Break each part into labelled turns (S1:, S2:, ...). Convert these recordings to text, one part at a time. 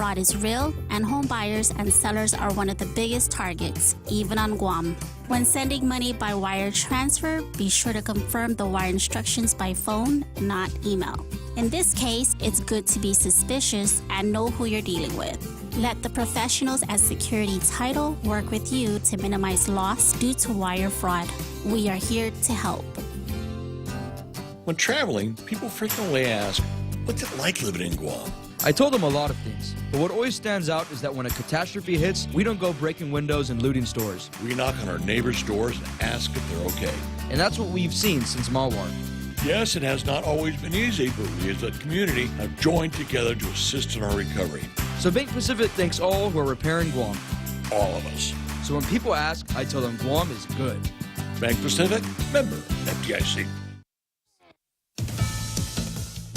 S1: fraud is real, and home buyers and sellers are one of the biggest targets, even on Guam. When sending money by wire transfer, be sure to confirm the wire instructions by phone, not email. In this case, it's good to be suspicious and know who you're dealing with. Let the professionals at Security Title work with you to minimize loss due to wire fraud. We are here to help.
S2: When traveling, people frequently ask, what's it like living in Guam?
S3: I told them a lot of things, but what always stands out is that when a catastrophe hits, we don't go breaking windows and looting stores.
S2: We knock on our neighbors' doors and ask if they're okay.
S3: And that's what we've seen since Mawar.
S2: Yes, it has not always been easy, but we as a community have joined together to assist in our recovery.
S3: So Bank Pacific thanks all who are repairing Guam.
S2: All of us.
S3: So when people ask, I tell them Guam is good.
S2: Bank Pacific, member FDIC.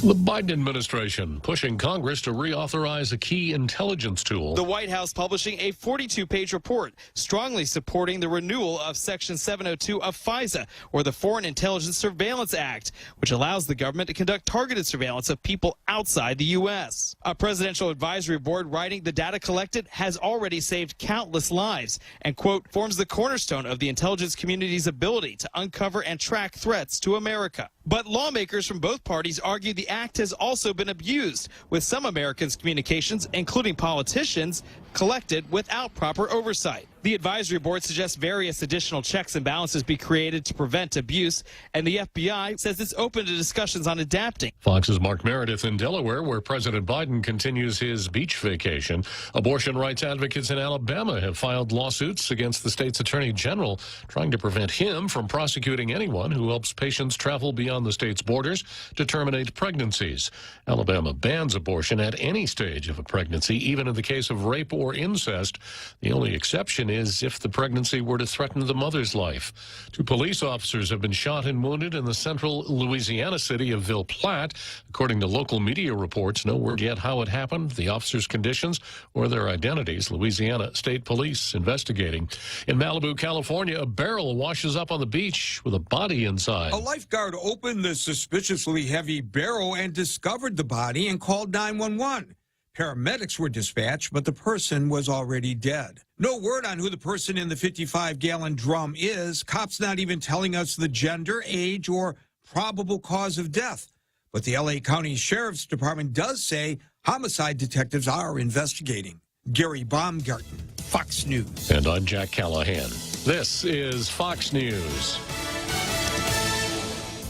S4: The Biden administration pushing Congress to reauthorize a key intelligence tool.
S5: The White House publishing a 42-page report strongly supporting the renewal of Section 702 of FISA, or the Foreign Intelligence Surveillance Act, which allows the government to conduct targeted surveillance of people outside the U.S. A presidential advisory board writing the data collected has already saved countless lives and, quote, forms the cornerstone of the intelligence community's ability to uncover and track threats to America. But lawmakers from both parties argue the act has also been abused, with some Americans' communications, including politicians, collected without proper oversight. The advisory board suggests various additional checks and balances be created to prevent abuse, and the FBI says it's open to discussions on adapting.
S4: Fox's Mark Meredith in Delaware, where President Biden continues his beach vacation. Abortion rights advocates in Alabama have filed lawsuits against the state's attorney general, trying to prevent him from prosecuting anyone who helps patients travel beyond the state's borders to terminate pregnancies. Alabama bans abortion at any stage of a pregnancy, even in the case of rape or incest. The only exception is if the pregnancy were to threaten the mother's life. 2 police officers have been shot and wounded in the central Louisiana city of Ville Platte. According to local media reports, no word yet how it happened, the officers' conditions, or their identities. Louisiana State Police investigating. In Malibu, California, a barrel washes up on the beach with a body inside.
S6: A lifeguard opened the suspiciously heavy barrel and discovered the body and called 911. Paramedics were dispatched, but the person was already dead. No word on who the person in the 55-gallon drum is. Cops not even telling us the gender, age, or probable cause of death. But the L.A. County Sheriff's Department does say homicide detectives are investigating. Gary Baumgarten, Fox News.
S4: And I'm Jack Callahan. This is Fox News.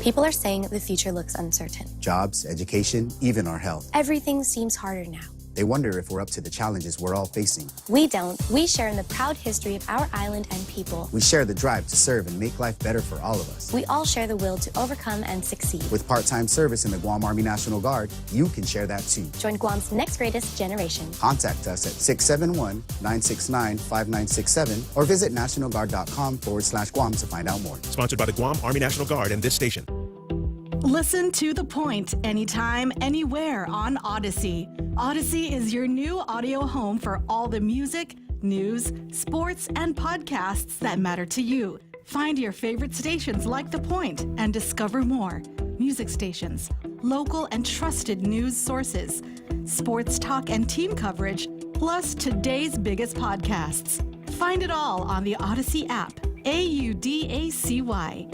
S7: People are saying the future looks uncertain.
S8: Jobs, education, even our health.
S7: Everything seems harder now.
S8: They wonder if we're up to the challenges we're all facing.
S7: We don't. We share in the proud history of our island and people.
S8: We share the drive to serve and make life better for all of us.
S7: We all share the will to overcome and succeed.
S8: With part-time service in the Guam Army National Guard, you can share that too.
S7: Join Guam's next greatest generation.
S8: Contact us at 671-969-5967 or visit nationalguard.com/Guam to find out more.
S9: Sponsored by the Guam Army National Guard and this station.
S10: Listen to The Point anytime, anywhere on Odyssey. Odyssey is your new audio home for all the music, news, sports, and podcasts that matter to you. Find your favorite stations like The Point and discover more. Music stations, local and trusted news sources, sports talk and team coverage, plus today's biggest podcasts. Find it all on the Odyssey app. AUDACY.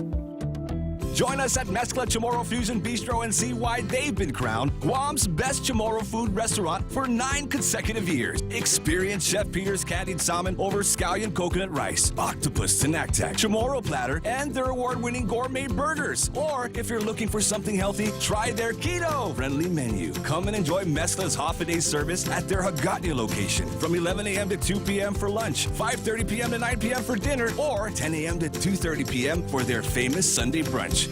S11: Join us at Mezcla Chamorro Fusion Bistro and see why they've been crowned Guam's best Chamorro food restaurant for 9 consecutive years. Experience Chef Peter's candied salmon over scallion coconut rice, octopus tenactac, Chamorro platter, and their award-winning gourmet burgers. Or if you're looking for something healthy, try their keto-friendly menu. Come and enjoy Mezcla's half-a-day service at their Hagåtña location from 11 a.m. to 2 p.m. for lunch, 5:30 p.m. to 9 p.m. for dinner, or 10 a.m. to 2:30 p.m. for their famous Sunday brunch.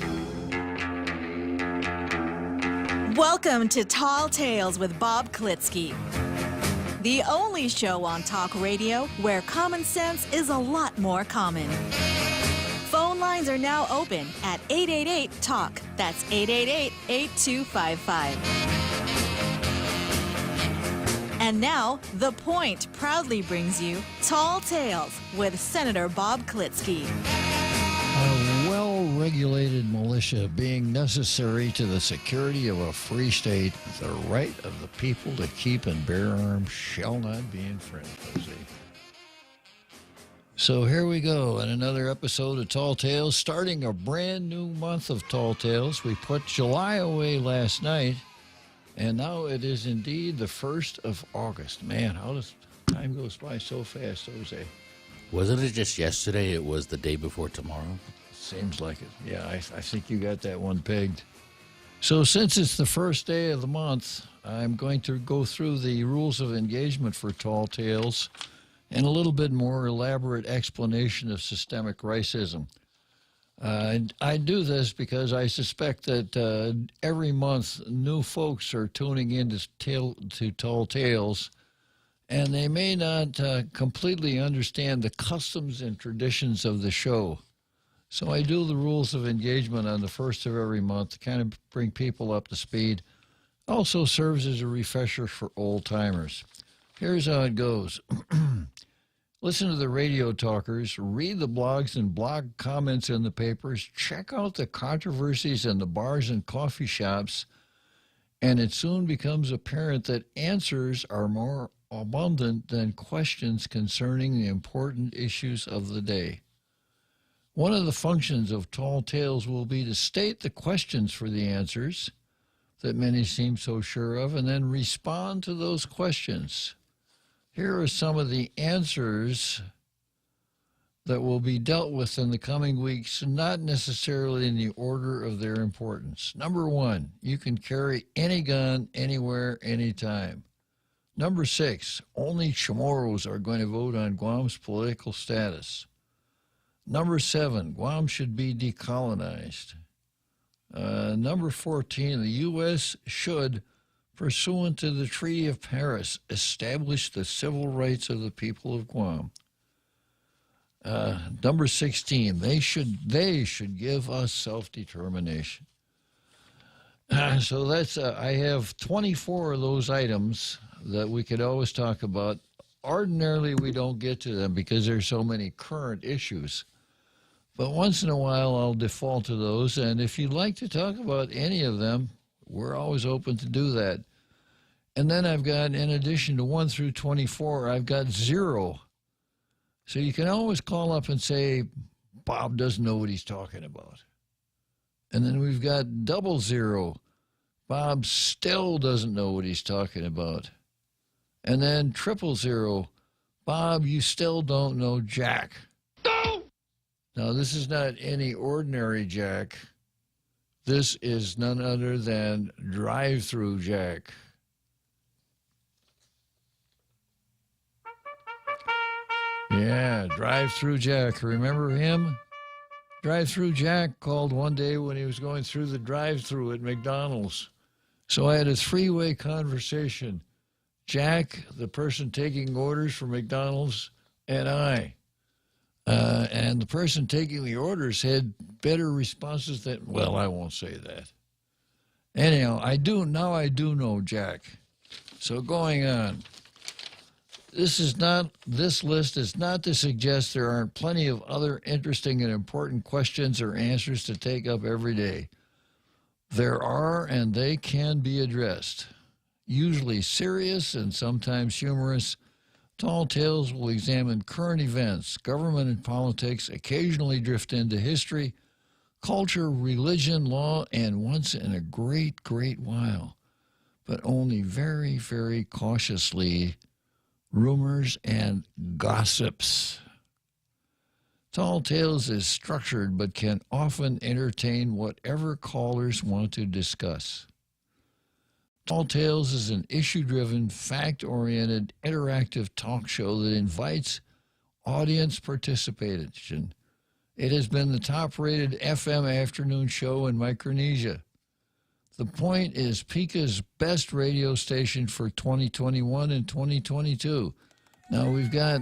S12: Welcome to Tall Tales with Bob Klitzkie, the only show on talk radio where common sense is a lot more common. Phone lines are now open at 888-TALK. That's 888-8255. And now, The Point proudly brings you Tall Tales with Senator Bob Klitzkie.
S13: A well unregulated militia being necessary to the security of a free state, the right of the people to keep and bear arms shall not be infringed, Jose. So here we go in another episode of Tall Tales, starting a brand new month of Tall Tales. We put July away last night, and now it is indeed the 1st of August. Man, how does time goes by so fast, Jose?
S14: Wasn't it just yesterday? It was the day before tomorrow?
S13: Seems like it. Yeah, I think you got that one pegged. So since it's the first day of the month, I'm going to go through the rules of engagement for Tall Tales and a little bit more elaborate explanation of systemic racism. I do this because I suspect that every month new folks are tuning in to Tall Tales, and they may not completely understand the customs and traditions of the show. So I do the rules of engagement on the first of every month to kind of bring people up to speed. Also serves as a refresher for old-timers. Here's how it goes. Listen to the radio talkers, read the blogs and blog comments in the papers, check out the controversies in the bars and coffee shops, and it soon becomes apparent that answers are more abundant than questions concerning the important issues of the day. One of the functions of Tall Tales will be to state the questions for the answers that many seem so sure of, and then respond to those questions. Here are some of the answers that will be dealt with in the coming weeks, not necessarily in the order of their importance. Number 1, you can carry any gun, anywhere, anytime. Number 6, only Chamorros are going to vote on Guam's political status. Number 7, Guam should be decolonized. Number 14, the U.S. should, pursuant to the Treaty of Paris, establish the civil rights of the people of Guam. Number 16, they should give us self-determination. So that's I have 24 of those items that we could always talk about. Ordinarily, we don't get to them because there's so many current issues. But once in a while, I'll default to those. And if you'd like to talk about any of them, we're always open to do that. And then I've got, in addition to 1 through 24, I've got 0. So you can always call up and say, Bob doesn't know what he's talking about. And then we've got 00. Bob still doesn't know what he's talking about. And then 000. Bob, you still don't know Jack. No! Now, this is not any ordinary Jack. This is none other than Drive-Through Jack. Yeah, Drive-Through Jack. Remember him? Drive-Through Jack called one day when he was going through the drive-through at McDonald's. So I had a three-way conversation. Jack, the person taking orders for McDonald's, and I. And the person taking the orders had better responses than, well, I won't say that. Anyhow, I do know Jack. So going on. This list is not to suggest there aren't plenty of other interesting and important questions or answers to take up every day. There are, and they can be addressed. Usually serious and sometimes humorous, Tall Tales will examine current events, government and politics, occasionally drift into history, culture, religion, law, and once in a great, great while, but only very, very cautiously, rumors and gossips. Tall Tales is structured but can often entertain whatever callers want to discuss. Tall Tales is an issue-driven, fact-oriented, interactive talk show that invites audience participation. It has been the top-rated FM afternoon show in Micronesia. The Point is Pika's best radio station for 2021 and 2022. Now, we've got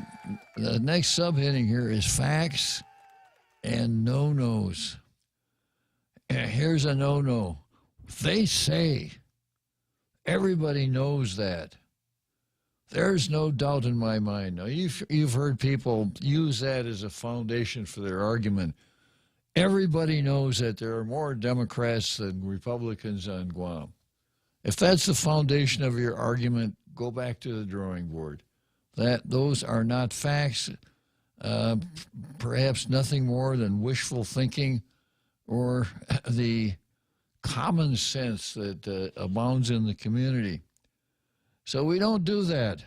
S13: the next subheading here is facts and no-nos. And here's a no-no. They say. Everybody knows that. There's no doubt in my mind. Now, you've heard people use that as a foundation for their argument. Everybody knows that there are more Democrats than Republicans on Guam. If that's the foundation of your argument, go back to the drawing board. Those are not facts, perhaps nothing more than wishful thinking or the common sense that abounds in the community. So we don't do that.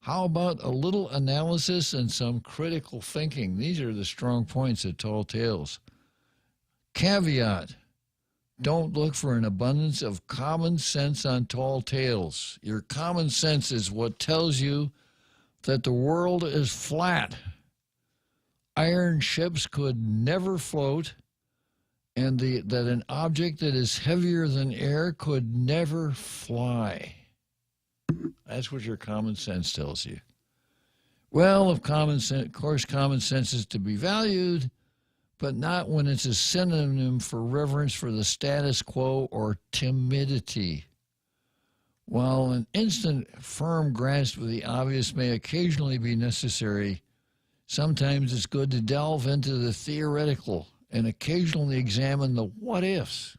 S13: How about a little analysis and some critical thinking? These are the strong points of Tall Tales. Caveat: don't look for an abundance of common sense on Tall Tales. Your common sense is what tells you that the world is flat. Iron ships could never float, and that an object that is heavier than air could never fly. That's what your common sense tells you. Well, of course, common sense is to be valued, but not when it's a synonym for reverence for the status quo or timidity. While an instant firm grasp of the obvious may occasionally be necessary, sometimes it's good to delve into the theoretical and occasionally examine the what-ifs.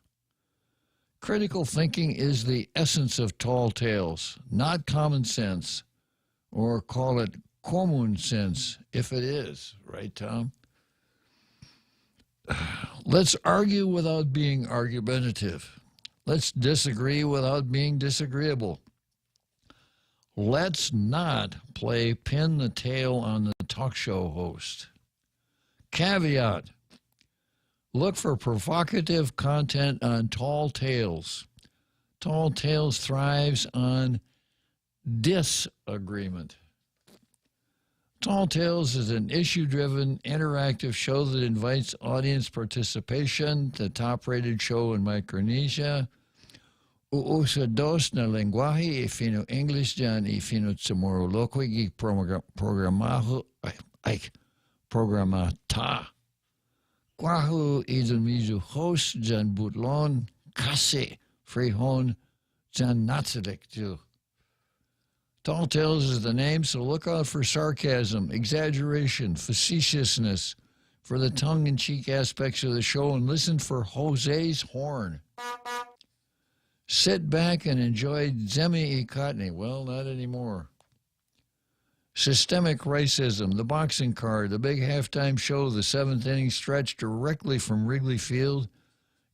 S13: Critical thinking is the essence of Tall Tales, not common sense, or call it common sense, if it is. Right, Tom? Let's argue without being argumentative. Let's disagree without being disagreeable. Let's not play pin the tail on the talk show host. Caveat: look for provocative content on Tall Tales. Tall Tales thrives on disagreement. Tall Tales is an issue-driven, interactive show that invites audience participation. The top-rated show in Micronesia. Uusa dos na lengguahe e fino English dyan e fino tsumoroloquig i programata. Kwahu idun host dyan butlon kasi frihon dyan natsadek too. Tall Tales is the name, so look out for sarcasm, exaggeration, facetiousness, for the tongue-in-cheek aspects of the show, and listen for Jose's horn. Sit back and enjoy Zemi Ikatni. Well, not anymore. Systemic racism, the boxing card, the big halftime show, the seventh inning stretch directly from Wrigley Field,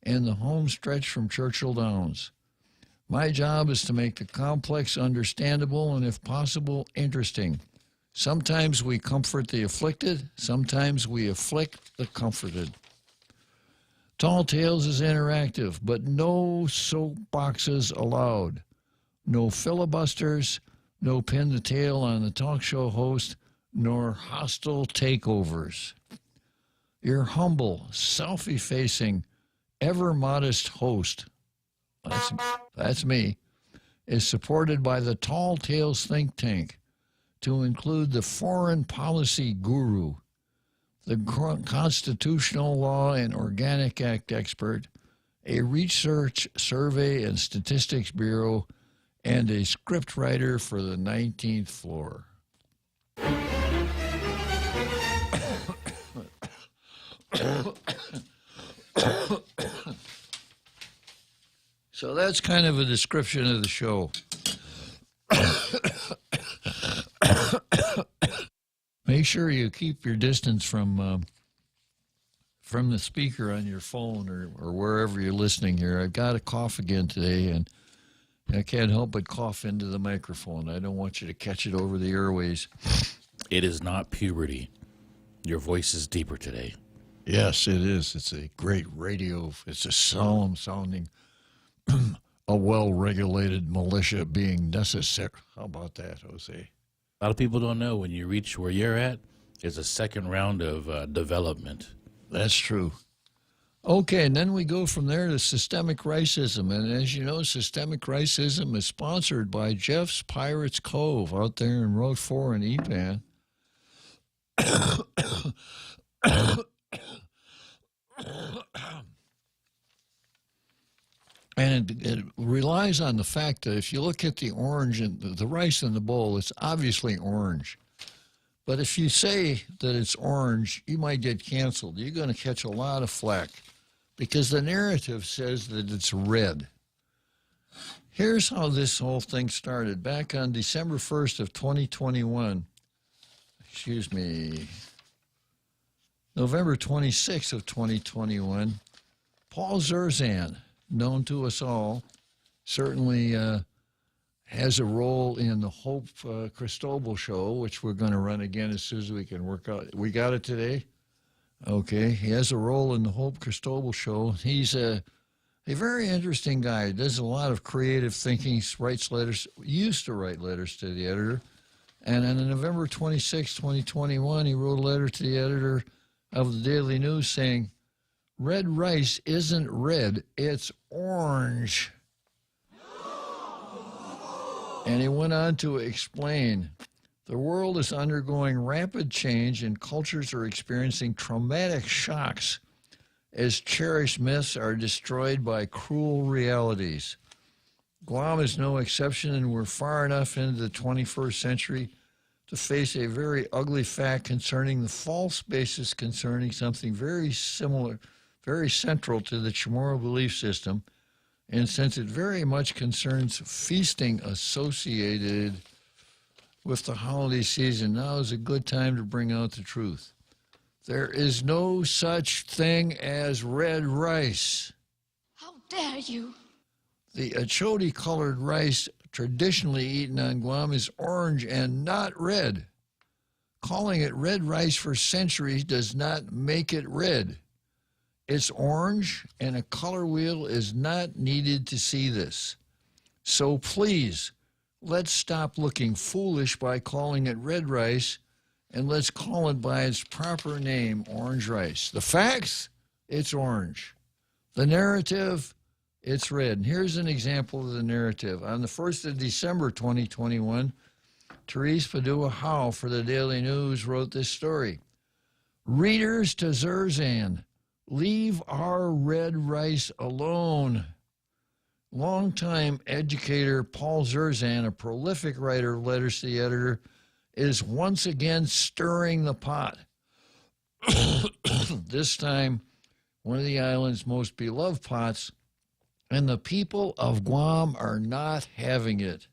S13: and the home stretch from Churchill Downs. My job is to make the complex understandable and, if possible, interesting. Sometimes we comfort the afflicted, sometimes we afflict the comforted. Tall Tales is interactive, but no soapboxes allowed. No filibusters, no pin the tail on the talk show host, nor hostile takeovers. Your humble, self-effacing, ever-modest host, that's me, is supported by the Tall Tales think tank, to include the foreign policy guru, the constitutional law and organic act expert, a research, survey, and statistics bureau, and a script writer for the 19th floor. So that's kind of a description of the show. Make sure you keep your distance from the speaker on your phone or wherever you're listening here. I've got a cough again today, and I can't help but cough into the microphone. I don't want you to catch it over the airways.
S14: It is not puberty. Your voice is deeper today.
S13: Yes, it is. It's a great radio. It's a solemn sounding, a well-regulated militia being necessary. How about that, Jose?
S14: A lot of people don't know when you reach where you're at, there's a second round of development.
S13: That's true. Okay, and then we go from there to systemic racism. And as you know, systemic racism is sponsored by Jeff's Pirates Cove out there in Road 4 in Epan. And it relies on the fact that if you look at the orange and the rice in the bowl, it's obviously orange. But if you say that it's orange, you might get canceled. You're going to catch a lot of flack because the narrative says that it's red. Here's how this whole thing started. Back on December 1st of 2021, November 26th of 2021, Paul Zerzan, known to us all, certainly has a role in the Hope Cristobal show, which we're going to run again as soon as we can work out. We got it today? Okay. He has a role in the Hope Cristobal show. He's a very interesting guy. He does a lot of creative thinking, writes letters, used to write letters to the editor. And on November 26, 2021, he wrote a letter to the editor of the Daily News saying, "Red rice isn't red, it's orange." And he went on to explain, the world is undergoing rapid change and cultures are experiencing traumatic shocks as cherished myths are destroyed by cruel realities. Guam is no exception, and we're far enough into the 21st century to face a very ugly fact concerning the false basis concerning something very similar, very central to the Chamorro belief system. And since it very much concerns feasting associated with the holiday season, now is a good time to bring out the truth. There is no such thing as red rice.
S15: How dare you?
S13: The achoti-colored rice traditionally eaten on Guam is orange and not red. Calling it red rice for centuries does not make it red. It's orange, and a color wheel is not needed to see this. So please, let's stop looking foolish by calling it red rice, and let's call it by its proper name, orange rice. The facts, it's orange. The narrative, it's red. And here's an example of the narrative. On the 1st of December, 2021, Therese Padua Howe for the Daily News wrote this story. "Readers to Zerzan, leave our red rice alone." Longtime educator Paul Zerzan, a prolific writer of letters to the editor, is once again stirring the pot. This time, one of the island's most beloved pots, and the people of Guam are not having it.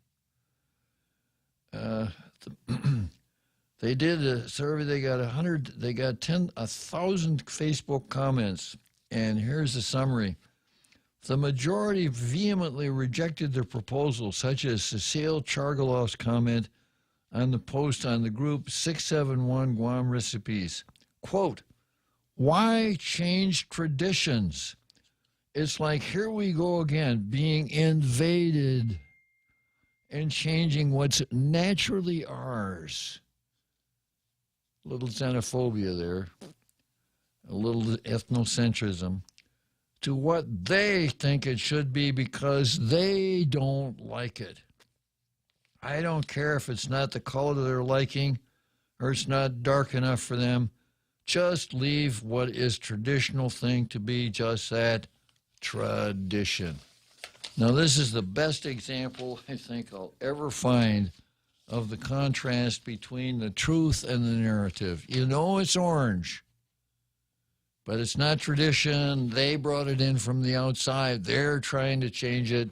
S13: They did a survey. They got 1,000 Facebook comments, and here's the summary. The majority vehemently rejected the proposal, such as Cecile Chargaloff's comment on the post on the group 671 Guam Recipes. Quote, "Why change traditions? It's like here we go again, being invaded and changing what's naturally ours." A little xenophobia there, a little ethnocentrism, to what they think it should be because they don't like it. I don't care if it's not the color they're liking or it's not dark enough for them. Just leave what is traditional thing to be just that, tradition. Now, this is the best example I think I'll ever find of the contrast between the truth and the narrative. You know it's orange, but it's not tradition. They brought it in from the outside. They're trying to change it.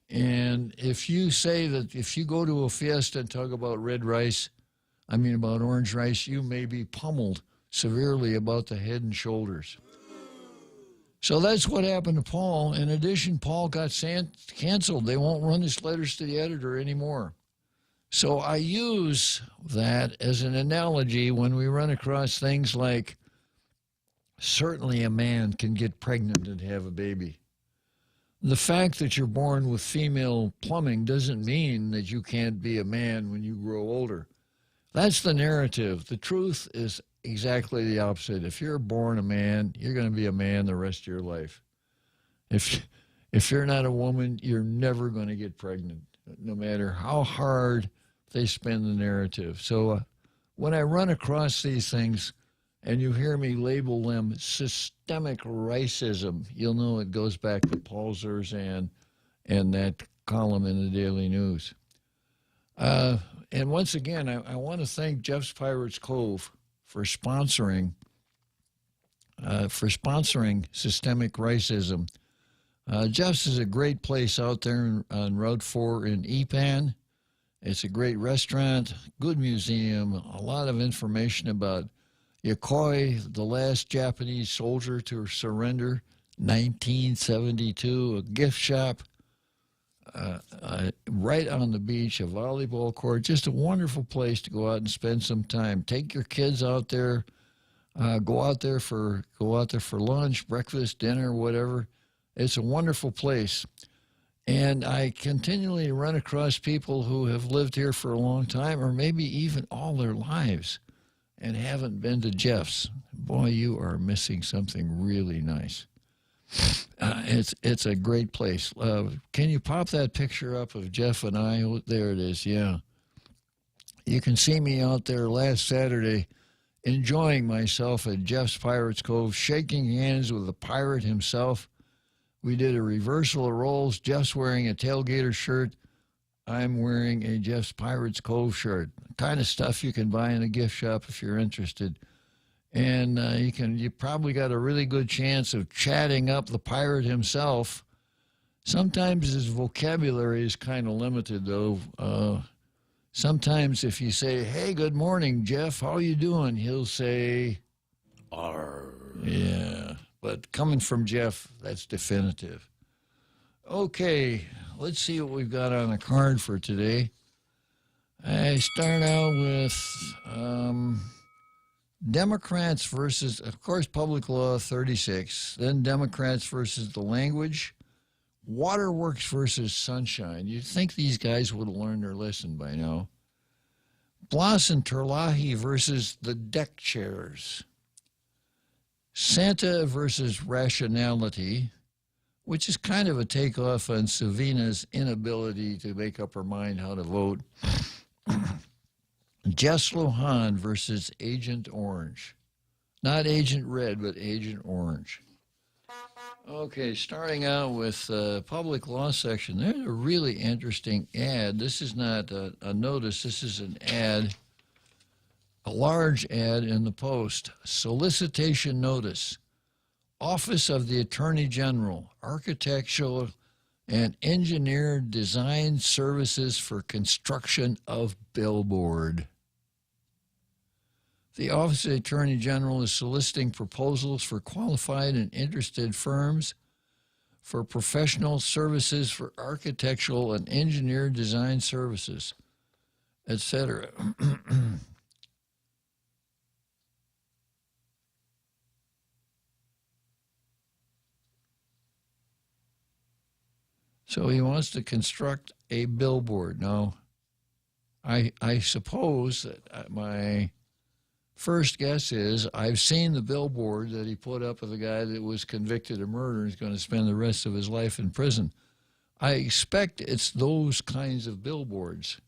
S13: And if you say that, if you go to a fiesta and talk about about orange rice, you may be pummeled severely about the head and shoulders. So that's what happened to Paul. In addition, Paul got canceled. They won't run his letters to the editor anymore. So I use that as an analogy when we run across things like, certainly a man can get pregnant and have a baby. The fact that you're born with female plumbing doesn't mean that you can't be a man when you grow older. That's the narrative. The truth is exactly the opposite. If you're born a man, you're going to be a man the rest of your life. If you're not a woman, you're never going to get pregnant, no matter how hard they spin the narrative. So when I run across these things and you hear me label them systemic racism, you'll know it goes back to Paul Zerzan and that column in the Daily News. And And once again, I want to thank Jeff's Pirates Cove for sponsoring systemic racism. Jeff's is a great place out there on Route 4 in Epan. It's a great restaurant, good museum, a lot of information about Yokoi, the last Japanese soldier to surrender, 1972, a gift shop right on the beach, a volleyball court, just a wonderful place to go out and spend some time. Take your kids out there, go out there for lunch, breakfast, dinner, whatever. It's a wonderful place. And I continually run across people who have lived here for a long time or maybe even all their lives and haven't been to Jeff's. Boy, you are missing something really nice. It's a great place. Can you pop that picture up of Jeff and I? Oh, there it is, yeah. You can see me out there last Saturday enjoying myself at Jeff's Pirates Cove, shaking hands with the pirate himself. We did a reversal of roles. Jeff's wearing a Tailgater shirt. I'm wearing a Jeff's Pirates Cove shirt. The kind of stuff you can buy in a gift shop if you're interested. And you probably got a really good chance of chatting up the pirate himself. Sometimes his vocabulary is kind of limited, though. Sometimes if you say, "Hey, good morning, Jeff, how you doing?" he'll say, "Arr." Yeah. But coming from Jeff, that's definitive. Okay, let's see what we've got on the card for today. I start out with Democrats versus, of course, Public Law 36, then Democrats versus the language, Waterworks versus Sunshine. You'd think these guys would have learned their lesson by now. Blas and Terlahi versus the deck chairs. Santa versus Rationality, which is kind of a takeoff on Savina's inability to make up her mind how to vote. Jess Lohan versus Agent Orange. Not Agent Red, but Agent Orange. Okay, starting out with public law section. There's a really interesting ad. This is not a notice. This is an ad. A large ad in the Post. Solicitation notice. Office of the Attorney General. Architectural and engineer design services for construction of billboard. The Office of the Attorney General is soliciting proposals for qualified and interested firms for professional services for architectural and engineer design services, etc. So he wants to construct a billboard. Now, I suppose that my first guess is I've seen the billboard that he put up of the guy that was convicted of murder and is going to spend the rest of his life in prison. I expect it's those kinds of billboards.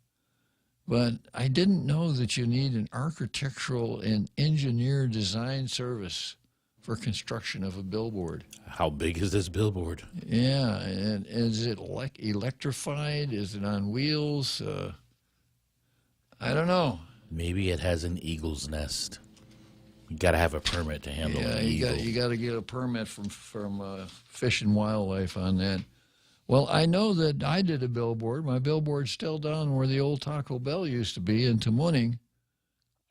S13: But I didn't know that you need an architectural and engineer design service for construction of a billboard.
S14: How big is this billboard?
S13: Yeah, and is it electrified? Is it on wheels? I don't know.
S14: Maybe it has an eagle's nest. You got to have a permit to handle an eagle.
S13: You got to get a permit from Fish and Wildlife on that. Well, I know that I did a billboard. My billboard's still down where the old Taco Bell used to be in Tamuning.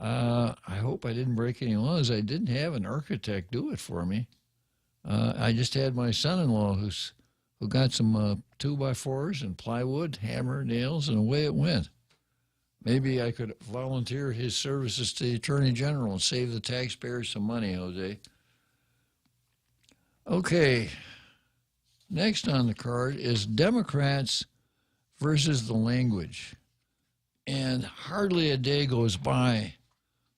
S13: I hope I didn't break any laws. I didn't have an architect do it for me. I just had my son-in-law who got some 2x4s and plywood, hammer, nails, and away it went. Maybe I could volunteer his services to the Attorney General and save the taxpayers some money, Jose. Okay. Next on the card is Democrats versus the language. And hardly a day goes by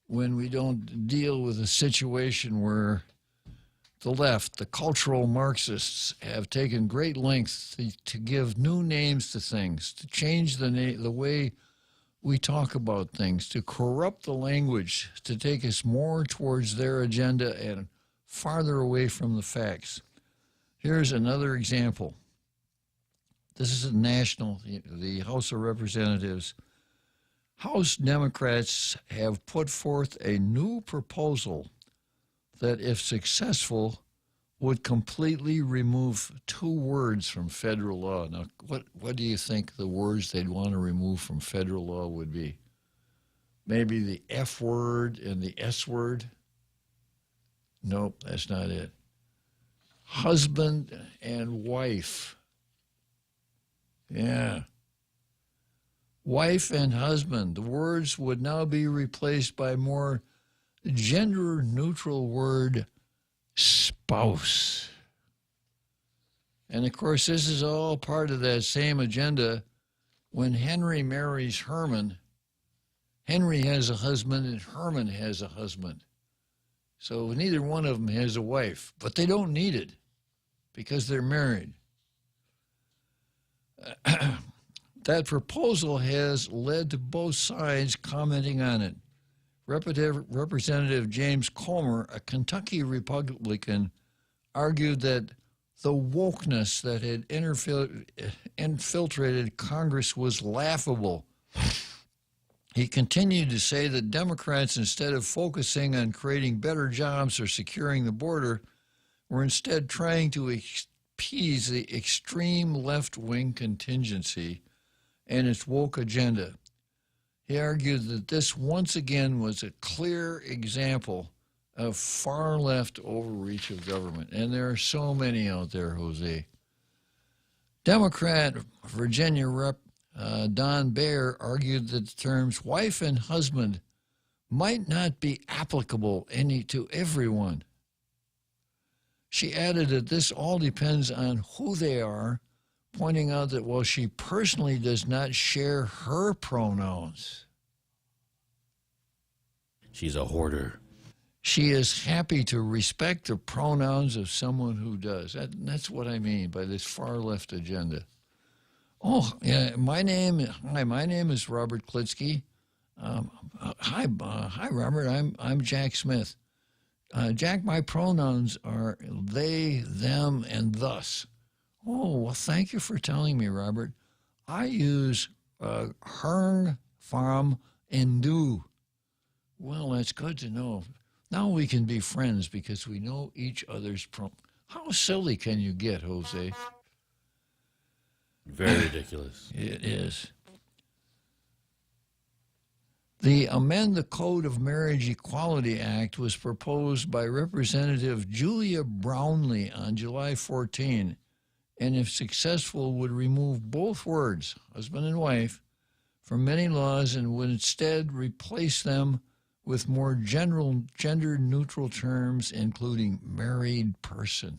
S13: when we don't deal with a situation where the left, the cultural Marxists, have taken great lengths to give new names to things, to change the way we talk about things, to corrupt the language, to take us more towards their agenda and farther away from the facts. Here's another example. This is a national, the House of Representatives. House Democrats have put forth a new proposal that, if successful, would completely remove 2 words from federal law. Now, what do you think the words they'd want to remove from federal law would be? Maybe the F word and the S word? Nope, that's not it. Husband and wife. Yeah. Wife and husband. The words would now be replaced by more gender-neutral word spouse. And of course, this is all part of that same agenda. When Henry marries Herman, Henry has a husband and Herman has a husband. So neither one of them has a wife, but they don't need it because they're married. That proposal has led to both sides commenting on it. Representative James Comer, a Kentucky Republican, argued that the wokeness that had infiltrated Congress was laughable. He continued to say that Democrats, instead of focusing on creating better jobs or securing the border, were instead trying to appease the extreme left-wing contingency and its woke agenda. He argued that this once again was a clear example of far-left overreach of government. And there are so many out there, Jose. Democrat Virginia Rep. Don Baer argued that the terms wife and husband might not be applicable to everyone. She added that this all depends on who they are, pointing out that while she personally does not share her pronouns,
S14: she's a hoarder.
S13: She is happy to respect the pronouns of someone who does. That's what I mean by this far-left agenda. Oh, yeah, my name is Robert Klitzkie. Hi, Robert. I'm Jack Smith. Jack, my pronouns are they, them, and thus. Oh, well, thank you for telling me, Robert. I use hern, farm, and do. Well, that's good to know. Now we can be friends because we know each other's pronouns. How silly can you get, Jose?
S14: Very ridiculous.
S13: It is. The Amend the Code of Marriage Equality Act was proposed by Representative Julia Brownlee on July 14, and if successful would remove both words, husband and wife, from many laws and would instead replace them with more general gender-neutral terms, including married person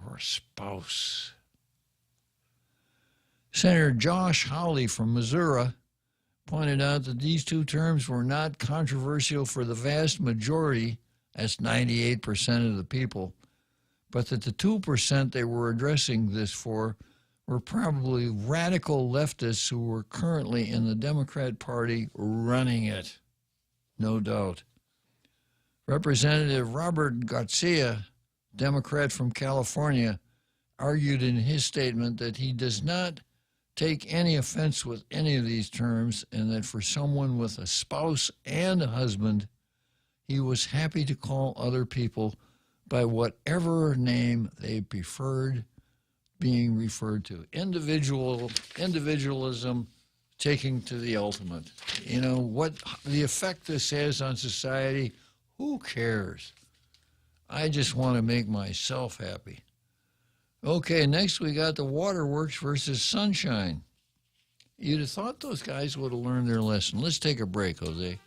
S13: or spouse. Senator Josh Hawley from Missouri pointed out that these 2 terms were not controversial for the vast majority, that's 98% of the people, but that the 2% they were addressing this for were probably radical leftists who were currently in the Democrat Party running it. No doubt. Representative Robert Garcia, Democrat from California, argued in his statement that he does not take any offense with any of these terms and that for someone with a spouse and a husband, he was happy to call other people by whatever name they preferred being referred to. Individualism taking to the ultimate. You know, what the effect this has on society, who cares? I just want to make myself happy. Okay, next we got the waterworks versus sunshine. You'd have thought those guys would have learned their lesson. Let's take a break, Jose.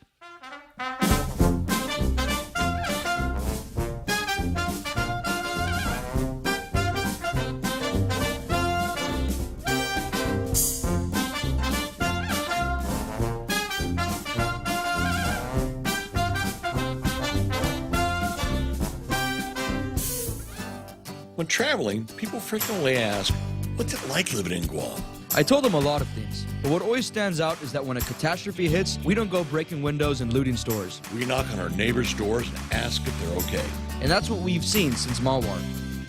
S2: When traveling, people frequently ask, what's it like living in Guam?
S3: I told them a lot of things, but what always stands out is that when a catastrophe hits, we don't go breaking windows and looting stores.
S2: We knock on our neighbors' doors and ask if they're okay.
S3: And that's what we've seen since Malwar.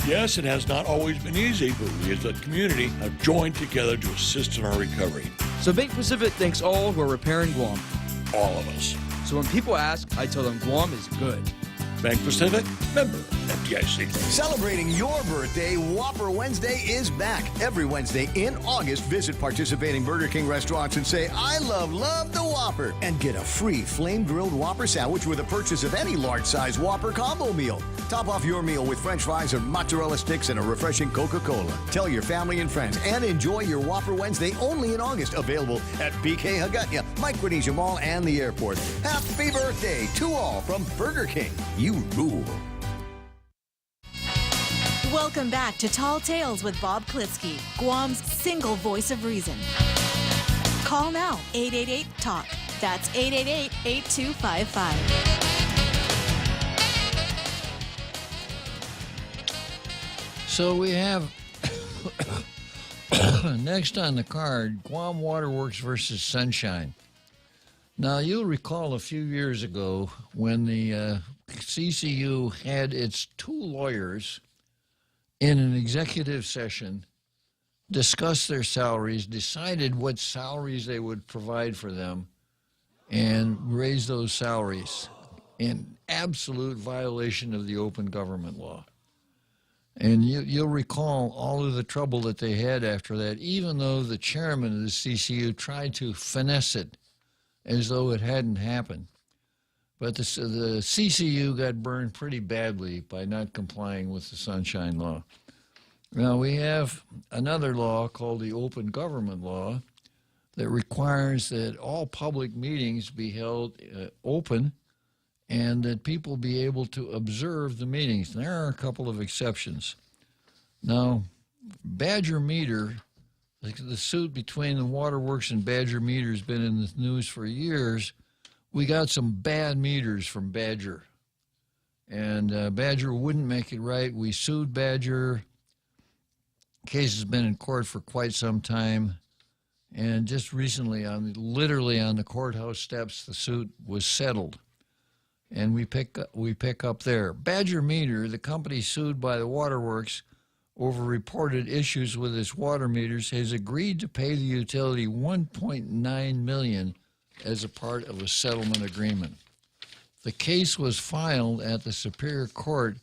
S2: Yes, it has not always been easy, but we as a community have joined together to assist in our recovery.
S3: So Bank Pacific thanks all who are repairing Guam.
S2: All of us.
S3: So when people ask, I tell them Guam is good.
S2: Bank Pacific, member FDIC.
S16: Celebrating your birthday, Whopper Wednesday is back. Every Wednesday in August, visit participating Burger King restaurants and say, I love the Whopper, and get a free flame-grilled Whopper sandwich with a purchase of any large-size Whopper combo meal. Top off your meal with French fries or mozzarella sticks and a refreshing Coca-Cola. Tell your family and friends and enjoy your Whopper Wednesday only in August. Available at BK Hagutnya, Micronesia Mall, and the airport. Happy birthday to all from Burger King. You rule.
S12: Welcome back to Tall Tales with Bob Klitzkie, Guam's single voice of reason. Call now, 888-TALK. That's 888-8255.
S13: So we have next on the card, Guam Waterworks versus Sunshine. Now, you'll recall a few years ago when the CCU had its two lawyers in an executive session discuss their salaries, decided what salaries they would provide for them, and raise those salaries in absolute violation of the open government law. And you'll recall all of the trouble that they had after that, even though the chairman of the CCU tried to finesse it as though it hadn't happened. But the CCU got burned pretty badly by not complying with the Sunshine Law. Now, we have another law called the Open Government Law that requires that all public meetings be held open and that people be able to observe the meetings. There are a couple of exceptions. Now, Badger Meter, the suit between the Waterworks and Badger Meter has been in the news for years. We got some bad meters from Badger, and Badger wouldn't make it right. We sued Badger. The case has been in court for quite some time, and just recently, literally on the courthouse steps, the suit was settled. And we pick up there. Badger Meter, the company sued by the Waterworks over reported issues with its water meters, has agreed to pay the utility $1.9 million as a part of a settlement agreement. The case was filed at the Superior Court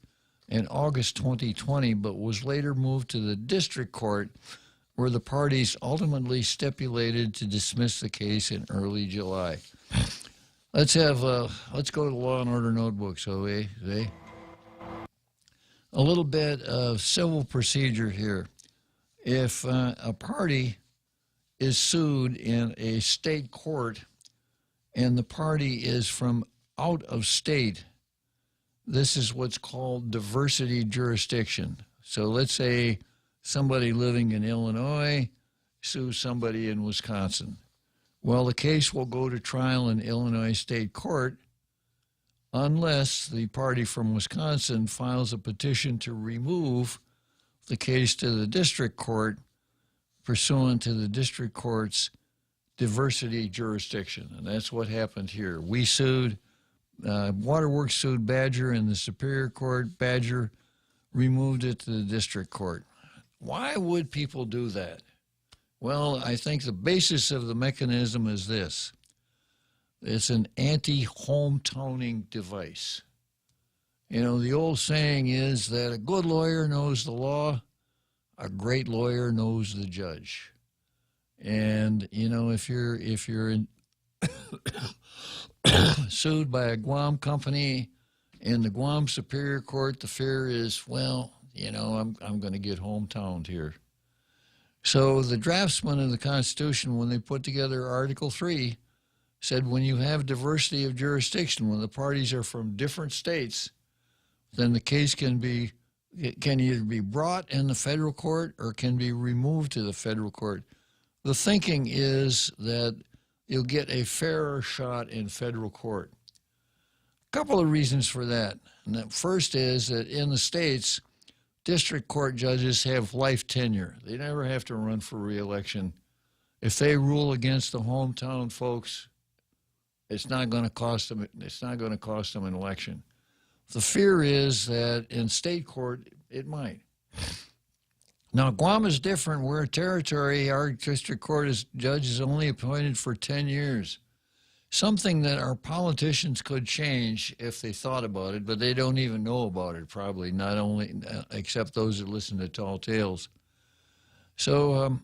S13: in August 2020, but was later moved to the District Court, where the parties ultimately stipulated to dismiss the case in early July. Let's go to the Law and Order notebook, so a little bit of civil procedure here. If a party is sued in a state court and the party is from out of state, this is what's called diversity jurisdiction. So let's say somebody living in Illinois sues somebody in Wisconsin. Well, the case will go to trial in Illinois State Court unless the party from Wisconsin files a petition to remove the case to the district court pursuant to the district court's diversity jurisdiction. And that's what happened here. We sued, Waterworks sued Badger in the Superior Court. Badger removed it to the district court. Why would people do that? Well, I think the basis of the mechanism is this. It's an anti-hometowning device. You know, the old saying is that a good lawyer knows the law, a great lawyer knows the judge. And, you know, if you're sued by a Guam company in the Guam Superior Court, the fear is, well, you know, I'm going to get hometowned here. So the draftsmen of the Constitution, when they put together Article 3, said when you have diversity of jurisdiction, when the parties are from different states, then the case can either be brought in the federal court or can be removed to the federal court. The thinking is that you'll get a fairer shot in federal court. A couple of reasons for that. And the first is that in the states, district court judges have life tenure. They never have to run for re-election. If they rule against the hometown folks, it's not going to cost them. It's not going to cost them an election. The fear is that in state court, it might. Now, Guam is different. We're a territory. Our district court judge is only appointed for 10 years. Something that our politicians could change if they thought about it, but they don't even know about it, probably, not only, except those that listen to Tall Tales. So,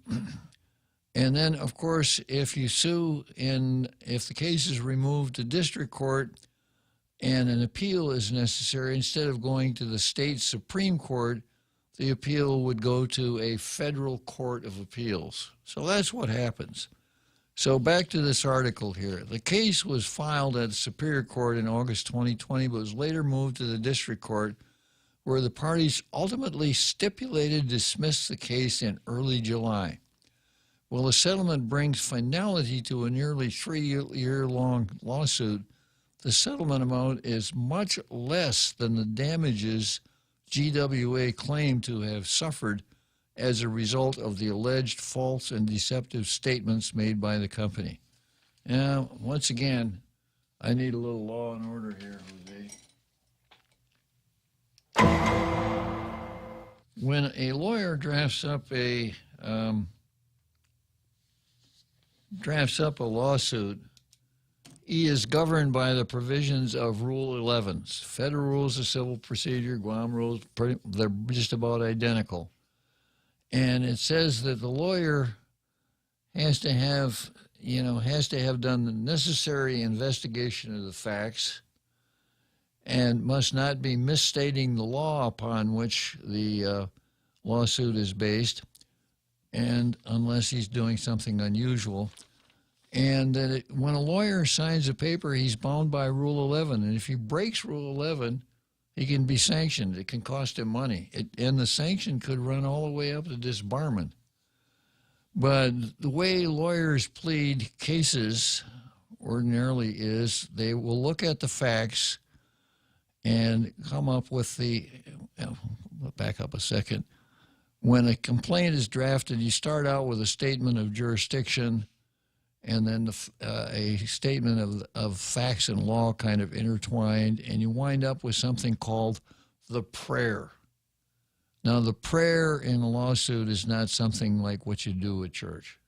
S13: and then, of course, if you sue if the case is removed to district court and an appeal is necessary, instead of going to the state Supreme Court, the appeal would go to a federal court of appeals. So that's what happens. So back to this article here. The case was filed at the Superior Court in August 2020, but was later moved to the district court, where the parties ultimately stipulated to dismiss the case in early July. Well, the settlement brings finality to a nearly 3-year-long lawsuit. The settlement amount is much less than the damages GWA claimed to have suffered as a result of the alleged false and deceptive statements made by the company. Now, once again, I need a little law and order here, Jose. When a lawyer drafts up a lawsuit, he is governed by the provisions of Rule 11. Federal Rules of Civil Procedure, Guam rules, they're just about identical. And it says that the lawyer has to have done the necessary investigation of the facts and must not be misstating the law upon which the lawsuit is based, and unless he's doing something unusual. And that when a lawyer signs a paper, he's bound by Rule 11. And if he breaks Rule 11, he can be sanctioned. It can cost him money. And the sanction could run all the way up to disbarment. But the way lawyers plead cases ordinarily is they will look at the facts and come up with back up a second. When a complaint is drafted, you start out with a statement of jurisdiction, and then a statement of facts and law kind of intertwined, and you wind up with something called the prayer. Now, the prayer in a lawsuit is not something like what you do at church.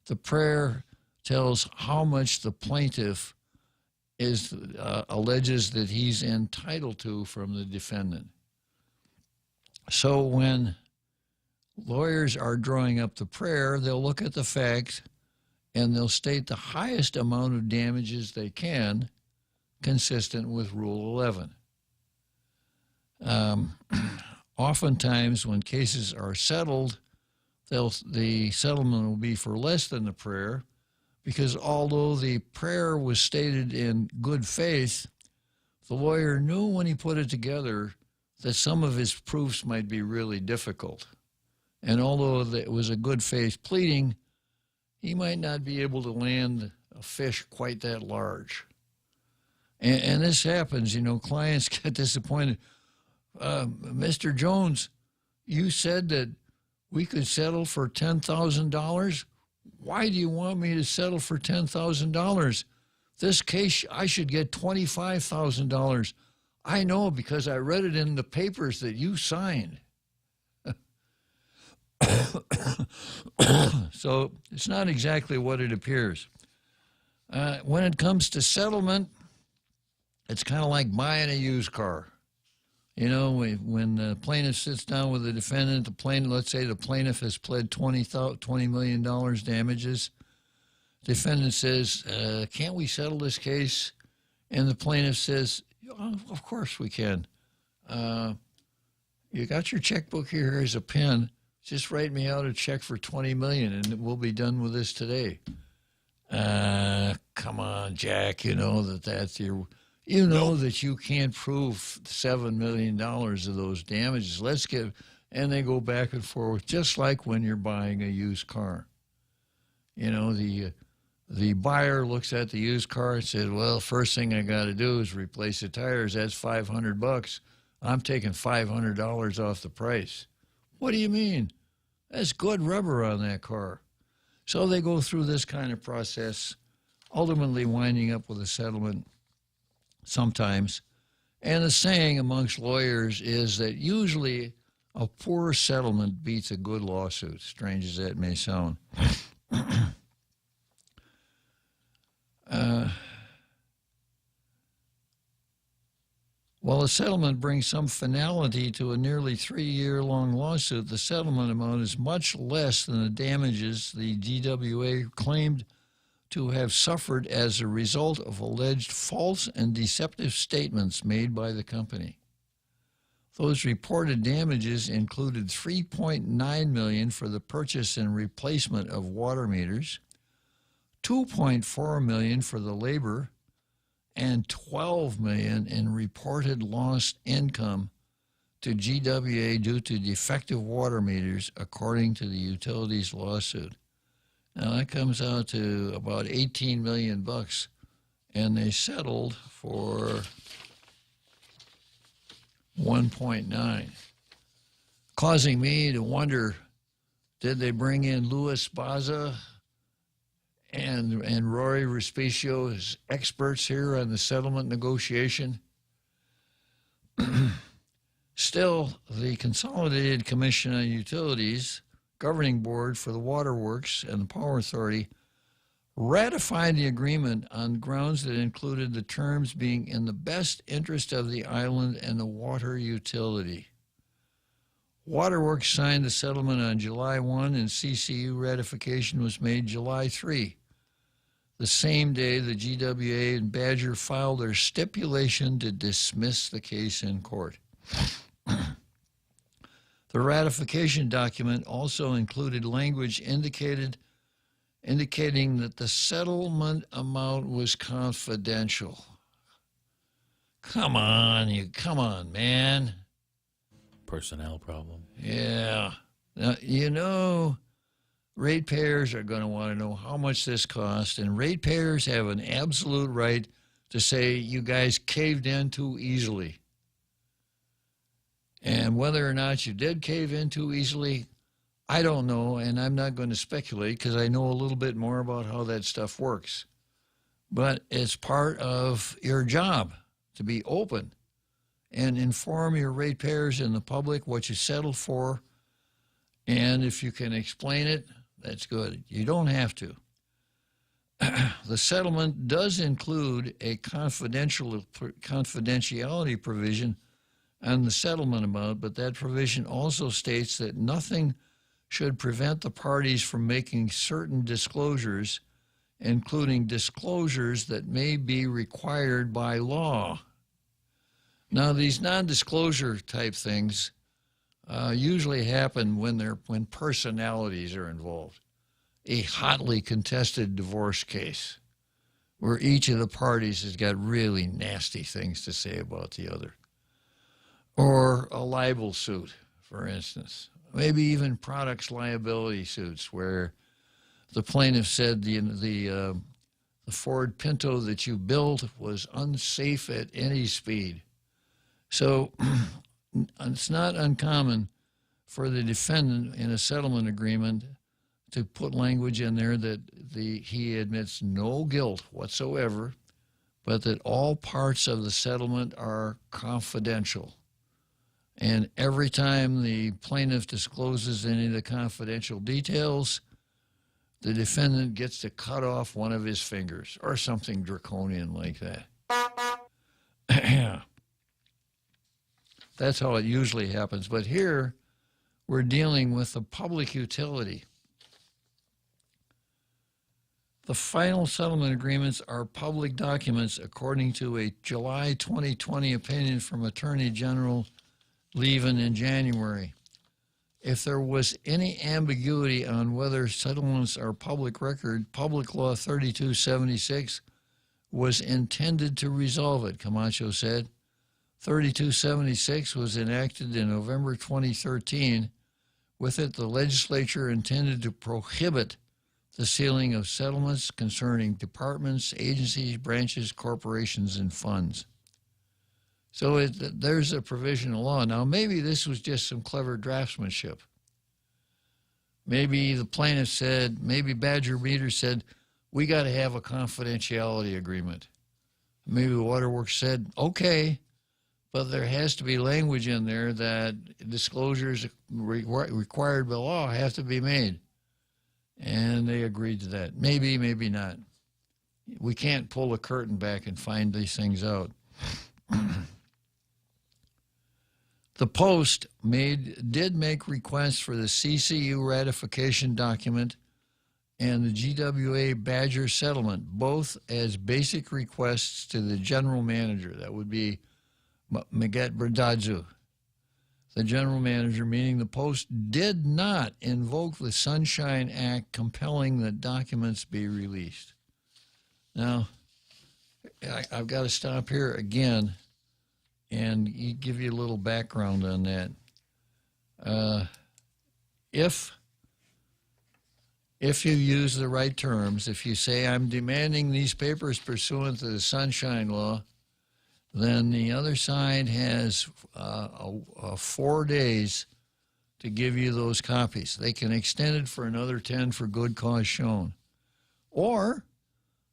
S13: The prayer tells how much the plaintiff alleges that he's entitled to from the defendant. So when lawyers are drawing up the prayer, they'll look at the facts and they'll state the highest amount of damages they can, consistent with Rule 11. Oftentimes, when cases are settled, the settlement will be for less than the prayer, because although the prayer was stated in good faith, the lawyer knew when he put it together that some of his proofs might be really difficult. And although it was a good faith pleading, he might not be able to land a fish quite that large. And this happens, clients get disappointed. Mr. Jones, you said that we could settle for $10,000. Why do you want me to settle for $10,000? This case, I should get $25,000. I know because I read it in the papers that you signed. So it's not exactly what it appears. When it comes to settlement, it's kind of like buying a used car. When the plaintiff sits down with the defendant, let's say the plaintiff has pled $20 million damages. The defendant says, can't we settle this case? And the plaintiff says, oh, of course we can. You got your checkbook here, here's a pen. Just write me out a check for $20 million and we'll be done with this today. Come on, Jack, that's your... that you can't prove $7 million of those damages. And they go back and forth, just like when you're buying a used car. The buyer looks at the used car and says, well, first thing I got to do is replace the tires. That's $500. I'm taking $500 off the price. What do you mean? That's good rubber on that car. So they go through this kind of process, ultimately winding up with a settlement sometimes. And the saying amongst lawyers is that usually A poor settlement beats a good lawsuit, strange as that may sound. While a settlement brings some finality to a nearly 3-year-long lawsuit, the settlement amount is much less than the damages the GWA claimed to have suffered as a result of alleged false and deceptive statements made by the company. Those reported damages included $3.9 million for the purchase and replacement of water meters, $2.4 million for the labor, and $12 million in reported lost income to GWA due to defective water meters, according to the utilities lawsuit. Now that comes out to about $18 million, and they settled for 1.9, causing me to wonder, did they bring in Louis Baza and Rory Respicio as experts here on the settlement negotiation? Still, the Consolidated Commission on Utilities Governing Board for the Waterworks and the Power Authority ratified the agreement on grounds that included the terms being in the best interest of the island and the water utility. Waterworks signed the settlement on July 1, and CCU ratification was made July 3. The same day, the GWA and Badger filed their stipulation to dismiss the case in court. The ratification document also included language indicating that the settlement amount was confidential. Come on, man.
S14: Personnel problem.
S13: Yeah. Now, you know, ratepayers are going to want to know how much this cost, and ratepayers have an absolute right to say you guys caved in too easily. And whether or not you did cave in too easily, I don't know, and I'm not going to speculate because I know a little bit more about how that stuff works. But it's part of your job to be open and inform your ratepayers and the public what you settled for. And if you can explain it, that's good. You don't have to. The settlement does include a confidentiality provision on the settlement amount, but that provision also states that nothing should prevent the parties from making certain disclosures, including disclosures that may be required by law. Now, these non-disclosure type things usually happen when personalities are involved. A hotly contested divorce case where each of the parties has got really nasty things to say about the other. Or a libel suit, for instance. Maybe even products liability suits where the plaintiff said the Ford Pinto that you built was unsafe at any speed. So it's not uncommon for the defendant in a settlement agreement to put language in there that he admits no guilt whatsoever, but that all parts of the settlement are confidential. And every time the plaintiff discloses any of the confidential details, the defendant gets to cut off one of his fingers or something draconian like that. That's how it usually happens. But here, we're dealing with a public utility. The final settlement agreements are public documents according to a July 2020 opinion from Attorney General Levin in January. If there was any ambiguity on whether settlements are public record, Public Law 3276 was intended to resolve it, Camacho said. 3276 was enacted in November 2013. With it, the legislature intended to prohibit the sealing of settlements concerning departments, agencies, branches, corporations, and funds. So there's a provisional law. Now, maybe this was just some clever draftsmanship. Maybe the plaintiff said, maybe Badger Meter said, we got to have a confidentiality agreement. Maybe the Waterworks said, okay, but there has to be language in there that disclosures required by law have to be made. And they agreed to that. Maybe, maybe not. We can't pull the curtain back and find these things out. The Post did make requests for the CCU ratification document and the GWA Badger settlement, both as basic requests to the general manager. That would be Maget Berdadzu. The general manager, meaning the Post, did not invoke the Sunshine Act compelling that documents be released. Now, I've got to stop here again and give you a little background on that. If you use the right terms, if you say, I'm demanding these papers pursuant to the Sunshine Law, then the other side has 4 days to give you those copies. They can extend it for another 10 for good cause shown. Or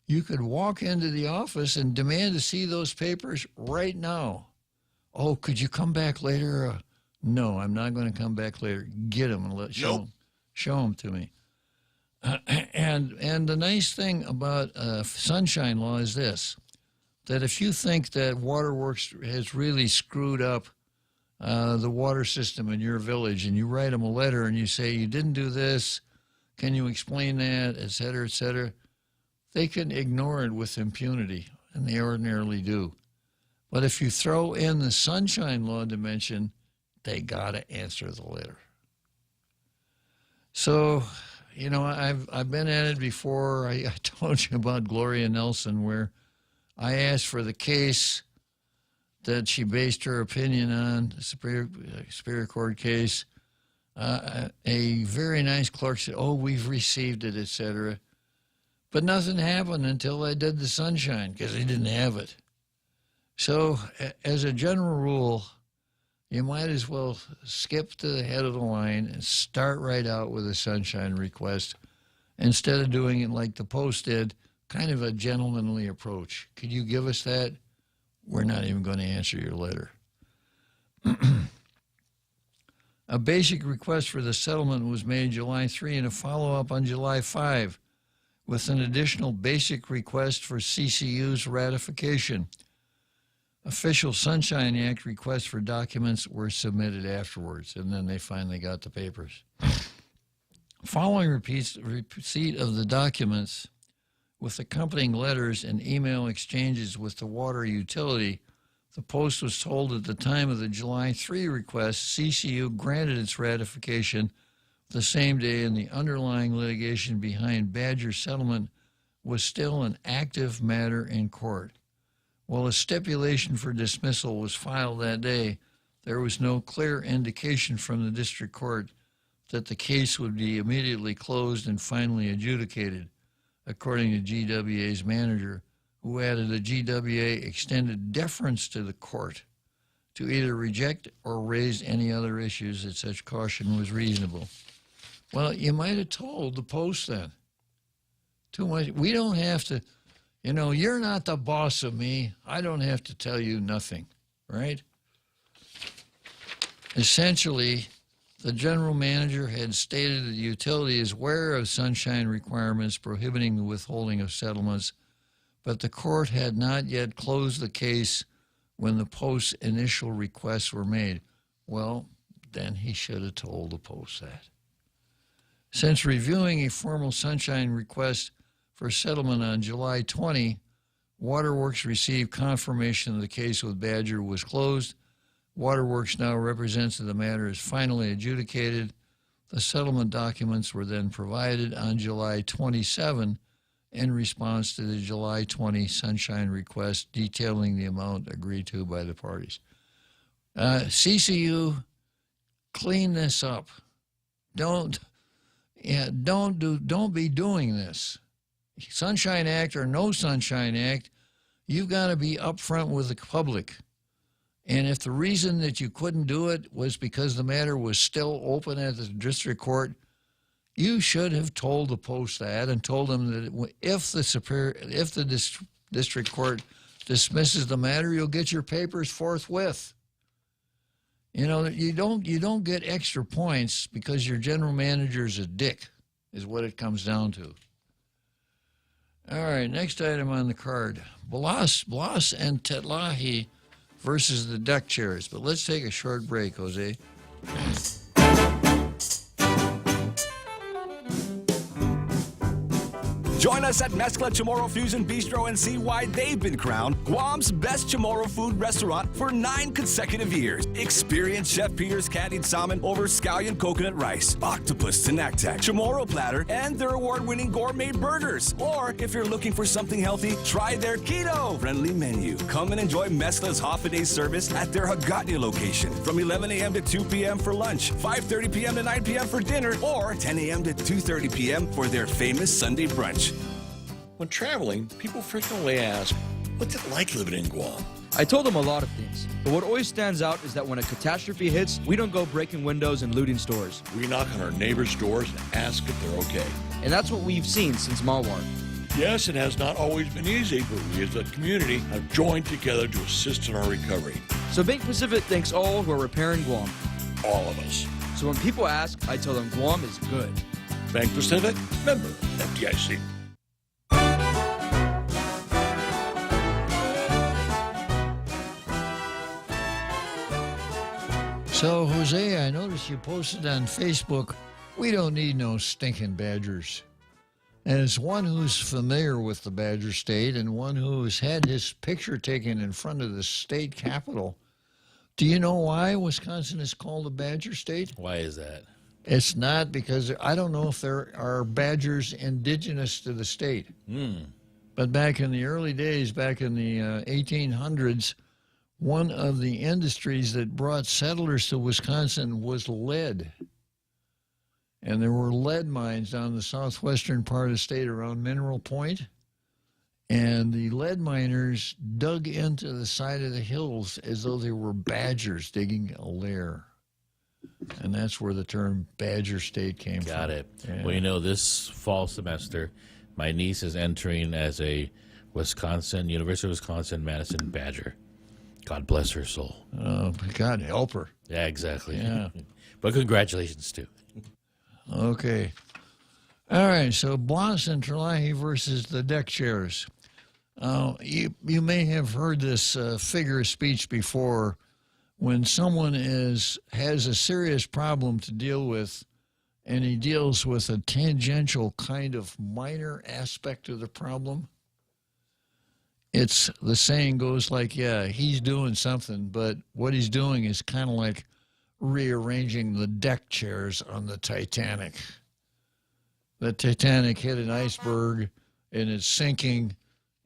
S13: you could walk into the office and demand to see those papers right now. Oh, could you come back later? No, I'm not going to come back later. Get them and show them to me. And the nice thing about Sunshine Law is this, that if you think that Waterworks has really screwed up the water system in your village and you write them a letter and you say, you didn't do this, can you explain that, et cetera, they can ignore it with impunity, and they ordinarily do. But if you throw in the Sunshine Law dimension, they got to answer the letter. So, you know, I've been at it before. I told you about Gloria Nelson, where I asked for the case that she based her opinion on, the Superior Court case. A very nice clerk said, oh, we've received it, et cetera. But nothing happened until I did the Sunshine, because they didn't have it. So, as a general rule, you might as well skip to the head of the line and start right out with a Sunshine request instead of doing it like the Post did, kind of a gentlemanly approach. Could you give us that? We're not even going to answer your letter. A basic request for the settlement was made July 3 and a follow-up on July 5 with an additional basic request for CCU's ratification. Official Sunshine Act requests for documents were submitted afterwards, and then they finally got the papers. Following receipt of the documents with accompanying letters and email exchanges with the water utility, the Post was told at the time of the July 3 request, CCU granted its ratification the same day, and the underlying litigation behind Badger settlement was still an active matter in court. While a stipulation for dismissal was filed that day, there was no clear indication from the district court that the case would be immediately closed and finally adjudicated, according to GWA's manager, who added that GWA extended deference to the court to either reject or raise any other issues that such caution was reasonable. Well, you might have told the Post then. Too much. We don't have to, you know, you're not the boss of me. I don't have to tell you nothing, right? Essentially, the general manager had stated that the utility is aware of Sunshine requirements prohibiting the withholding of settlements, but the court had not yet closed the case when the Post's initial requests were made. Well, then he should have told the Post that. Since reviewing a formal Sunshine request for settlement on July 20, Waterworks received confirmation that the case with Badger was closed. Waterworks now represents that the matter is finally adjudicated. The settlement documents were then provided on July 27 in response to the July 20 Sunshine request detailing the amount agreed to by the parties. CCU, clean this up. Don't be doing this. Sunshine Act or no Sunshine Act, you've got to be upfront with the public. And if the reason that you couldn't do it was because the matter was still open at the district court, you should have told the Post that and told them that if the district court dismisses the matter, you'll get your papers forthwith. You know, you don't get extra points because your general manager's a dick, is what it comes down to. All right, next item on the card. Blas and Tetlahi versus the deck chairs. But let's take a short break, Jose.
S11: Join us at Mezcla Chamorro Fusion Bistro and see why they've been crowned Guam's best Chamorro food restaurant for 9 consecutive years. Experience Chef Peter's candied salmon over scallion coconut rice, octopus tinactac, Chamorro platter, and their award-winning gourmet burgers. Or if you're looking for something healthy, try their keto-friendly menu. Come and enjoy Mezcla's half-a-day service at their Hagåtña location from 11 a.m. to 2 p.m. for lunch, 5:30 p.m. to 9 p.m. for dinner, or 10 a.m. to 2:30 p.m. for their famous Sunday brunch.
S2: When traveling, people frequently ask, what's it like living in Guam?
S3: I told them a lot of things, but what always stands out is that when a catastrophe hits, we don't go breaking windows and looting stores.
S2: We knock on our neighbors' doors and ask if they're okay.
S3: And that's what we've seen since Mawar.
S2: Yes, it has not always been easy, but we as a community have joined together to assist in our recovery.
S3: So Bank Pacific thanks all who are repairing Guam.
S2: All of us.
S3: So when people ask, I tell them Guam is good.
S2: Bank Pacific, member FDIC.
S13: So, Jose, I noticed you posted on Facebook, we don't need no stinking badgers. And as one who's familiar with the Badger State and one who's had his picture taken in front of the state capitol, do you know why Wisconsin is called the Badger State?
S14: Why is that?
S13: It's not because, I don't know if there are badgers indigenous to the state. But back in the early days, back in the 1800s, one of the industries that brought settlers to Wisconsin was lead. And there were lead mines down the southwestern part of the state around Mineral Point. And the lead miners dug into the side of the hills as though they were badgers digging a lair. And that's where the term Badger State came from.
S14: Got it.
S13: Yeah.
S14: Well, you know, this fall semester, my niece is entering as a University of Wisconsin-Madison Badger. God bless her soul.
S13: Oh, God help her.
S14: Yeah, exactly.
S13: Yeah.
S14: But congratulations, too.
S13: Okay. All right, so Blas and Terlahi versus the deck chairs. You may have heard this figure of speech before. When someone has a serious problem to deal with, and he deals with a tangential kind of minor aspect of the problem, it's the saying goes like, yeah, he's doing something, but what he's doing is kind of like rearranging the deck chairs on the Titanic. The Titanic hit an iceberg and it's sinking,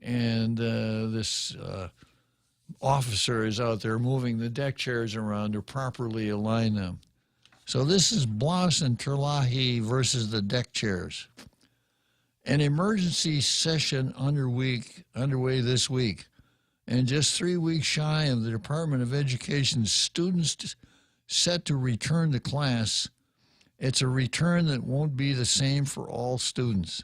S13: and this officer is out there moving the deck chairs around to properly align them. So this is Blas and Terlahi versus the deck chairs. An emergency session underway this week, and just 3 weeks shy of the Department of Education's students set to return to class. It's a return that won't be the same for all students.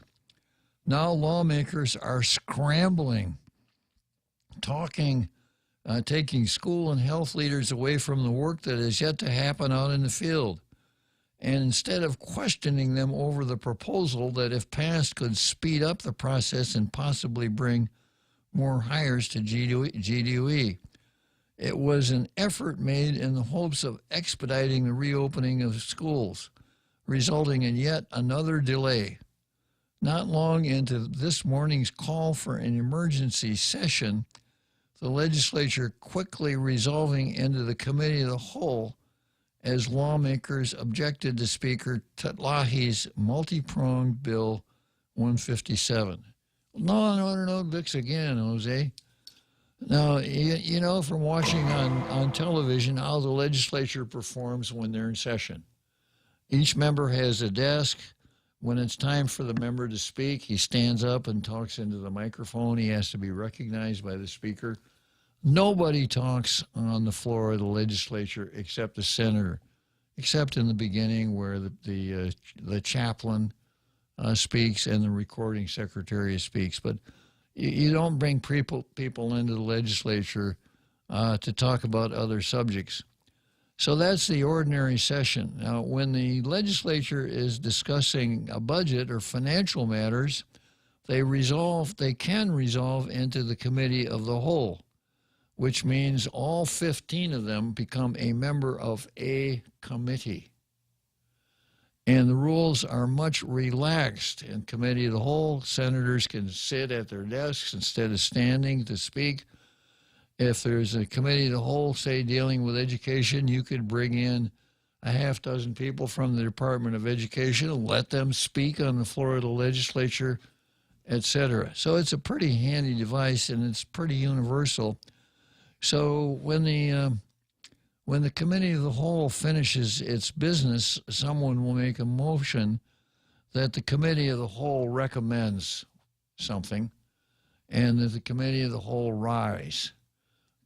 S13: Now lawmakers are scrambling, taking school and health leaders away from the work that is yet to happen out in the field. And instead of questioning them over the proposal that, if passed, could speed up the process and possibly bring more hires to GDOE, it was an effort made in the hopes of expediting the reopening of schools, resulting in yet another delay. Not long into this morning's call for an emergency session, the legislature quickly resolving into the committee of the whole as lawmakers objected to Speaker Tetlahi's multi-pronged Bill 157. No, Dix again, Jose. Now, you know from watching on television how the legislature performs when they're in session. Each member has a desk. When it's time for the member to speak, he stands up and talks into the microphone. He has to be recognized by the speaker. Nobody talks on the floor of the legislature except the senator, except in the beginning where the chaplain speaks and the recording secretary speaks. But You don't bring people into the legislature to talk about other subjects. So that's the ordinary session. Now, when the legislature is discussing a budget or financial matters, they can resolve into the committee of the whole, which means all 15 of them become a member of a committee. And the rules are much relaxed. In committee of the whole, senators can sit at their desks instead of standing to speak. If there's a committee of the whole, say, dealing with education, you could bring in a half dozen people from the Department of Education and let them speak on the floor of the legislature, etc. So it's a pretty handy device, and it's pretty universal. So when the committee of the whole finishes its business, someone will make a motion that the committee of the whole recommends something, and that the committee of the whole rise.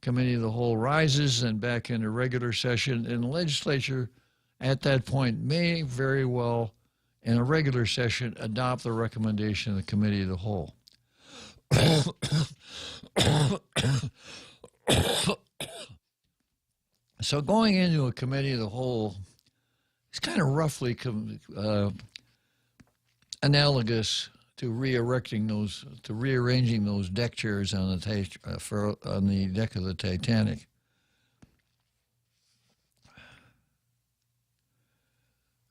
S13: Committee of the whole rises and back into regular session, and the legislature at that point may very well, in a regular session, adopt the recommendation of the committee of the whole. So going into a committee of the whole is kind of roughly analogous to rearranging those deck chairs on the deck of the Titanic.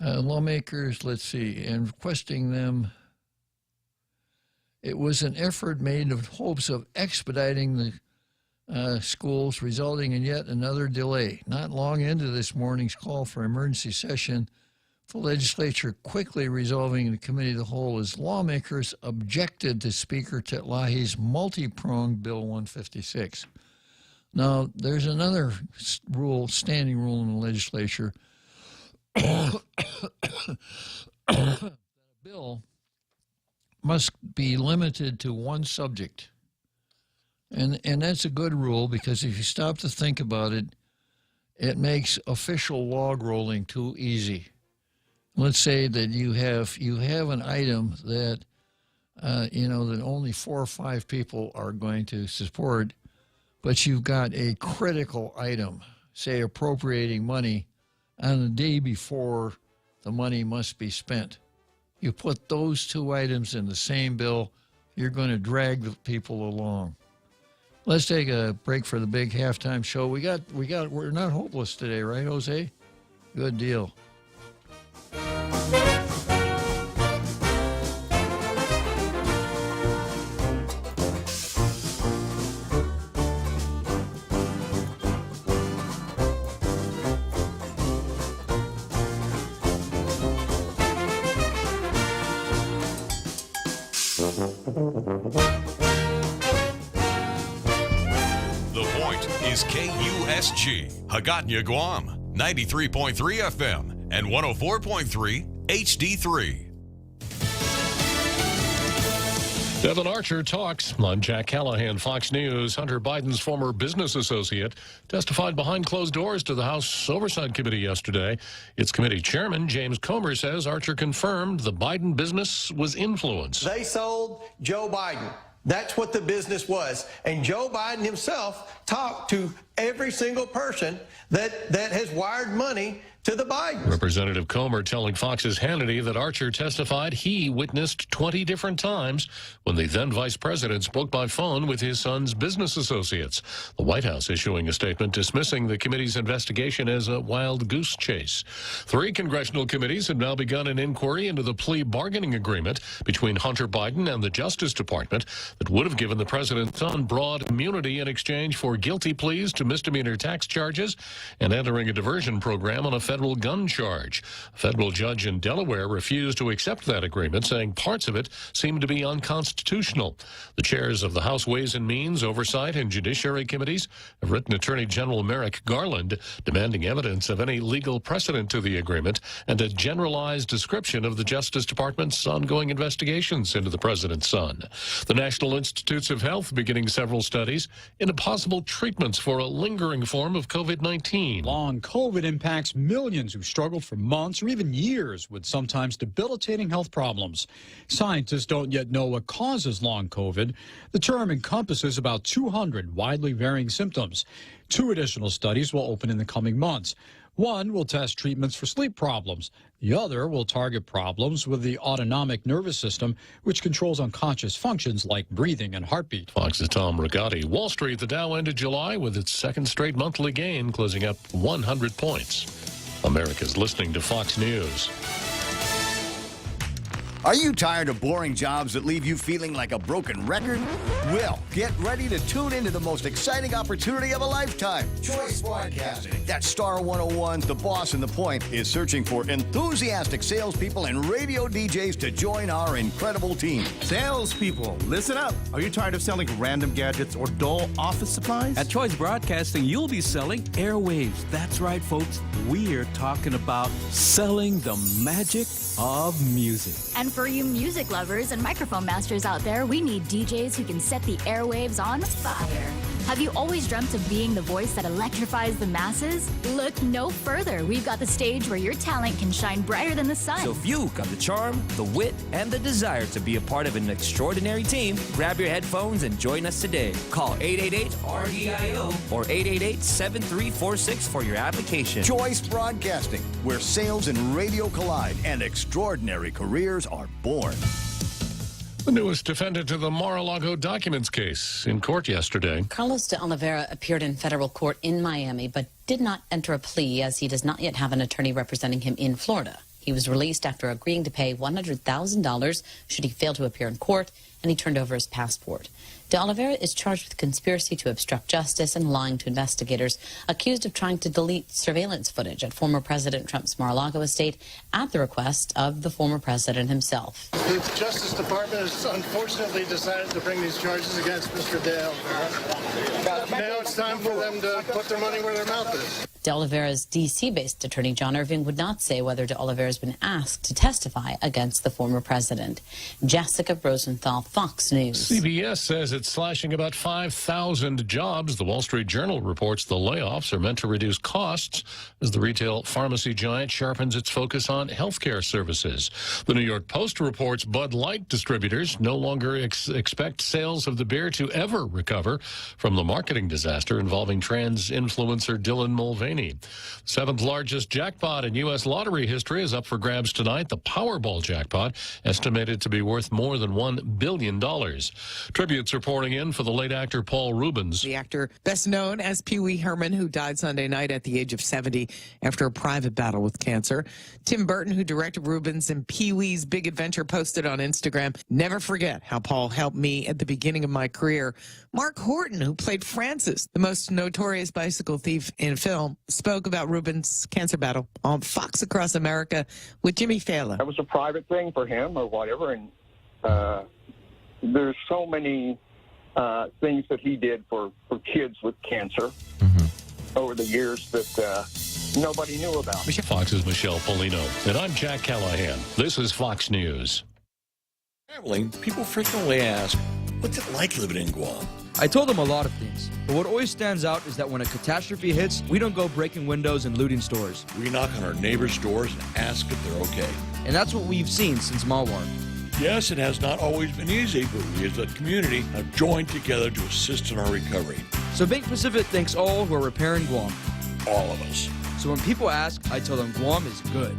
S13: Lawmakers, let's see, and requesting them. It was an effort made in hopes of expediting the schools, resulting in yet another delay. Not long into this morning's call for emergency session, the legislature quickly resolving the committee of the whole as lawmakers objected to Speaker Titlahi's multi-pronged Bill 156. Now, there's another standing rule in the legislature. A bill must be limited to one subject. And that's a good rule, because if you stop to think about it, it makes official log rolling too easy. Let's say that you have an item that that only 4 or 5 people are going to support, but you've got a critical item, say appropriating money on the day before the money must be spent. You put those 2 items in the same bill, you're going to drag the people along. Let's take a break for the big halftime show. We're not hopeless today, right, Jose? Good deal.
S17: Is KUSG, Hagåtña, Guam, 93.3 FM and 104.3 HD3.
S4: Devin Archer talks. I'm Jack Callahan, Fox News. Hunter Biden's former business associate testified behind closed doors to the House Oversight Committee yesterday. Its committee chairman, James Comer, says Archer confirmed the Biden business was influenced.
S18: They sold Joe Biden. That's what the business was. And Joe Biden himself talked to every single person that has wired money to the Bidens.
S4: Representative Comer telling Fox's Hannity that Archer testified he witnessed 20 different times when the then vice president spoke by phone with his son's business associates. The White House issuing a statement dismissing the committee's investigation as a wild goose chase. 3 congressional committees have now begun an inquiry into the plea bargaining agreement between Hunter Biden and the Justice Department that would have given the president's son broad immunity in exchange for guilty pleas to misdemeanor tax charges and entering a diversion program on a federal gun charge. A federal judge in Delaware refused to accept that agreement, saying parts of it seemed to be unconstitutional. The chairs of the House Ways and Means, Oversight, and Judiciary Committees have written Attorney General Merrick Garland demanding evidence of any legal precedent to the agreement and a generalized description of the Justice Department's ongoing investigations into the president's son. The National Institutes of Health beginning several studies into possible treatments for a lingering form of COVID-19.
S19: Long COVID impacts millions millions who struggled for months or even years with sometimes debilitating health problems. Scientists don't yet know what causes long COVID. The term encompasses about 200 widely varying symptoms. 2 additional studies will open in the coming months. One will test treatments for sleep problems. The other will target problems with the autonomic nervous system, which controls unconscious functions like breathing and heartbeat.
S4: Fox's Tom Rigotti. Wall Street, the Dow ended July with its second straight monthly gain, closing up 100 points. America's listening to Fox News.
S16: Are you tired of boring jobs that leave you feeling like a broken record? Well, get ready to tune into the most exciting opportunity of a lifetime. Choice Broadcasting. That's Star 101, The Boss and The Point, is searching for enthusiastic salespeople and radio DJs to join our incredible team.
S20: Salespeople, listen up. Are you tired of selling random gadgets or dull office supplies?
S21: At Choice Broadcasting, you'll be selling airwaves. That's right, folks. We're talking about selling the magic of music.
S22: And for you music lovers and microphone masters out there, we need DJs who can set the airwaves on fire. Have you always dreamt of being the voice that electrifies the masses? Look no further. We've got the stage where your talent can shine brighter than the sun.
S23: So if you've got the charm, the wit, and the desire to be a part of an extraordinary team, grab your headphones and join us today. Call 888-RDIO or 888-7346 for your application.
S16: Choice Broadcasting, where sales and radio collide and extraordinary careers are born.
S4: The newest defendant in the Mar-a-Lago documents case in court yesterday.
S24: Carlos de Oliveira appeared in federal court in Miami, but did not enter a plea as he does not yet have an attorney representing him in Florida. He was released after agreeing to pay $100,000 should he fail to appear in court, and he turned over his passport. De Oliveira is charged with conspiracy to obstruct justice and lying to investigators, accused of trying to delete surveillance footage at former President Trump's Mar-a-Lago estate at the request of the former president himself.
S25: The Justice Department has unfortunately decided to bring these charges against Mr. De Oliveira. Now it's time for them to put their money where their mouth is.
S24: De Oliveira's D.C.-based attorney John Irving would not say whether De Oliveira has been asked to testify against the former president. Jessica Rosenthal, Fox News.
S4: CBS says it's slashing about 5,000 jobs. The Wall Street Journal reports the layoffs are meant to reduce costs as the retail pharmacy giant sharpens its focus on healthcare services. The New York Post reports Bud Light distributors no longer expect sales of the beer to ever recover from the marketing disaster involving trans influencer Dylan Mulvaney. Seventh largest jackpot in U.S. lottery history is up for grabs tonight. The Powerball jackpot, estimated to be worth more than $1 billion. Tributes are pouring in for the late actor Paul Rubens.
S26: The actor, best known as Pee Wee Herman, who died Sunday night at the age of 70 after a private battle with cancer. Tim Burton, who directed Rubens and Pee Wee's Big Adventure, posted on Instagram, "Never forget how Paul helped me at the beginning of my career." Mark Horton, who played Francis, the most notorious bicycle thief in film, spoke about Rubens' cancer battle on Fox Across America with Jimmy Fallon.
S27: That was a private thing for him or whatever, and there's so many things that he did for kids with cancer over the years that nobody knew about.
S4: Fox's Michelle Polino. And I'm Jack Callahan. This is Fox News.
S2: Traveling, people frequently ask, what's it like living in Guam?
S3: I told them a lot of things, but what always stands out is that when a catastrophe hits, we don't go breaking windows and looting stores.
S2: We knock on our neighbors' doors and ask if they're okay.
S3: And that's what we've seen since Mawar.
S2: Yes, it has not always been easy, but we as a community have joined together to assist in our recovery.
S3: So Bank Pacific thanks all who are repairing Guam.
S2: All of us.
S3: So when people ask, I tell them Guam is good.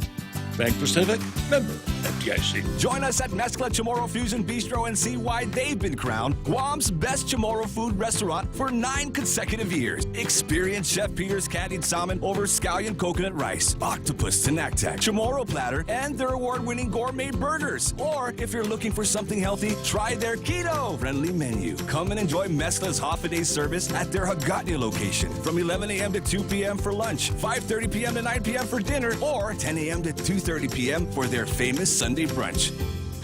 S2: Bank Pacific, member FDIC.
S11: Join us at Mezcla Chamorro Fusion Bistro and see why they've been crowned Guam's best Chamorro food restaurant for 9 consecutive years. Experience Chef Peter's candied salmon over scallion coconut rice, octopus tinactac, Chamorro platter, and their award-winning gourmet burgers. Or if you're looking for something healthy, try their keto-friendly menu. Come and enjoy Mezcla's half-a-day service at their Hagatna location from 11 a.m. to 2 p.m. for lunch, 5:30 p.m. to 9 p.m. for dinner, or 10 a.m. to 2:30 p.m. for their famous Sunday brunch.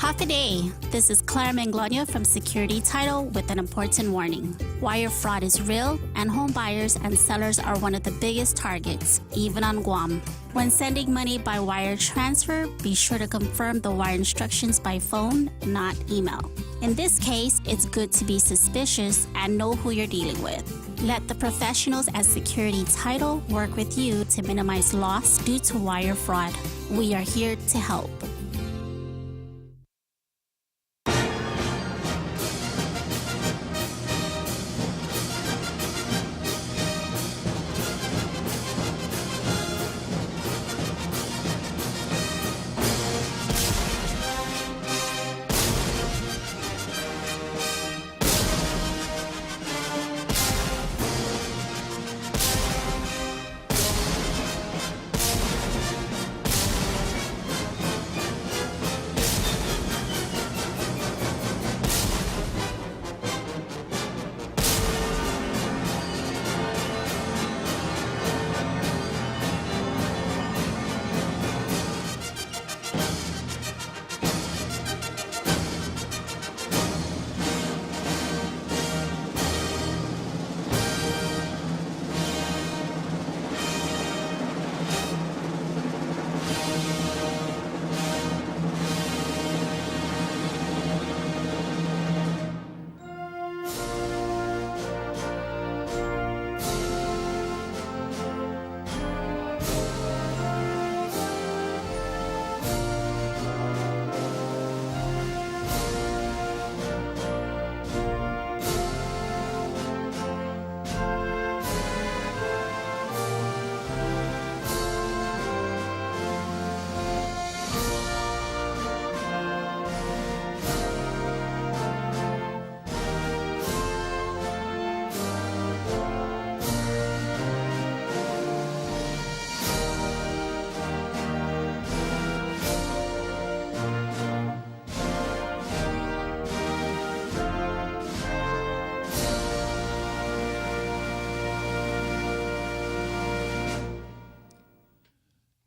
S1: Half a day. This is Clara Manglona from Security Title with an important warning. Wire fraud is real, and home buyers and sellers are one of the biggest targets, even on Guam. When sending money by wire transfer, be sure to confirm the wire instructions by phone, not email. In this case, it's good to be suspicious and know who you're dealing with. Let the professionals at Security Title work with you to minimize loss due to wire fraud. We are here to help.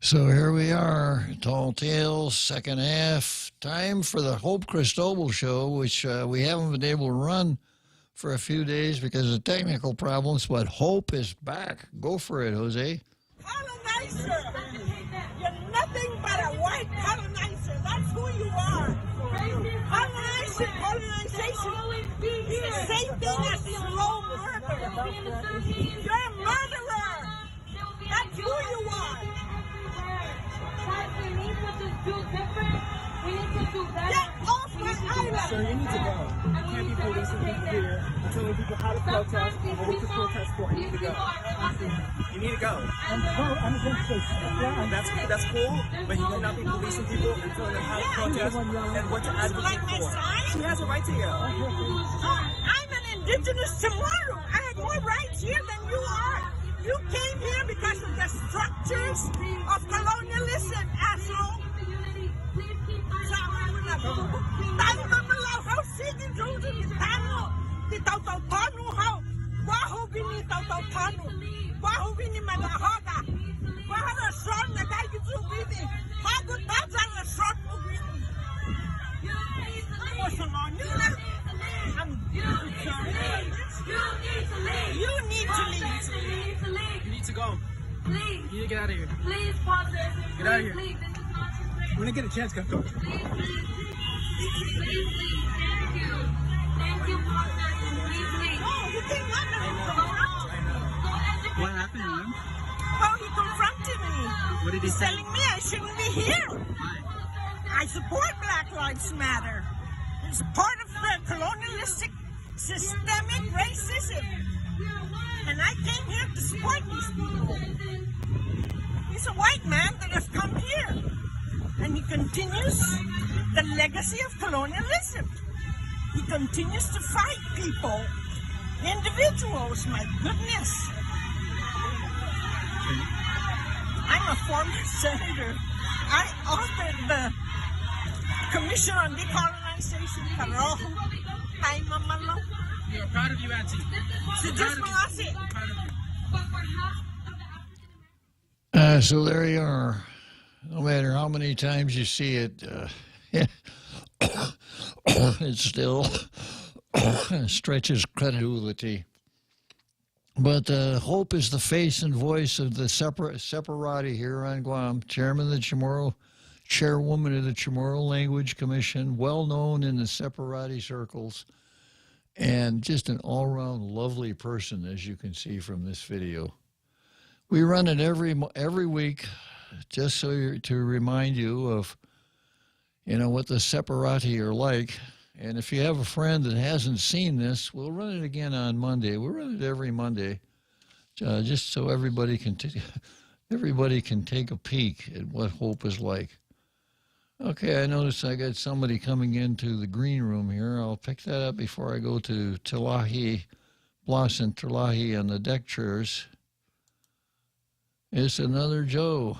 S13: So here we are, Tall Tales, second half. Time for the Hope Cristobal show, which we haven't been able to run for a few days because of technical problems, but Hope is back. Go for it, Jose.
S5: Colonizer! You're nothing but a white colonizer. That's who you are. Colonization. It's the same thing as slow murder. You're a murderer. That's who you are.
S6: We need to just do different. We need to do better.
S5: Get off my island!
S7: Sir, you need to go. You can't be policing people here and telling people how to protest and what to protest for. You need to go. You need to go. I'm against this. That's cool, but you cannot be policing people and telling them how to protest and what to advocate for. She has a right to yell.
S5: I'm an indigenous tomorrow. I have more rights here than you are. You came here because of the structures of colonialism, asshole. Tayo na malaw, sige, Joseph, tayo. Titaw-taw-tano, how? Baho bini taw-taw-tano. Baho bini malahoga. Baho na short na kayo zubini. Hago taza na short mo bini. What's on you? I'm sorry. You need to leave.
S7: You need to go.
S6: Please.
S7: You need to get out of here.
S6: Please pause this.
S7: Get out of here.
S6: Please, this is not your place.
S7: When I get a chance, go.
S6: Please. Thank you. Thank you, Congress. Please.
S5: No, you cannot.
S7: What happened to him?
S5: Oh, he confronted me.
S7: What did he
S5: He's
S7: say?
S5: telling me I shouldn't be here. I support Black Lives Matter. It's part of the colonialistic systemic racism. And I came here to support these people. He's a white man that has come here. And he continues the legacy of colonialism. He continues to fight people, individuals, my goodness. I'm a former senator. I authored the Commission on Decolonization. Hi, Mama.
S7: We're proud of you, Auntie.
S13: So there you are. No matter how many times you see it, it still stretches credulity. But Hope is the face and voice of the separati here on Guam, chairwoman of the Chamorro Language Commission, well known in the separati circles, and just an all-around lovely person, as you can see from this video. We run it every week, just to remind you of, what the separati are like. And if you have a friend that hasn't seen this, we'll run it again on Monday. We'll run it every Monday, just so everybody can take a peek at what Hope is like. Okay, I noticed I got somebody coming into the green room here. I'll pick that up before I go to Blas and Tilahi on the deck chairs. It's another Joe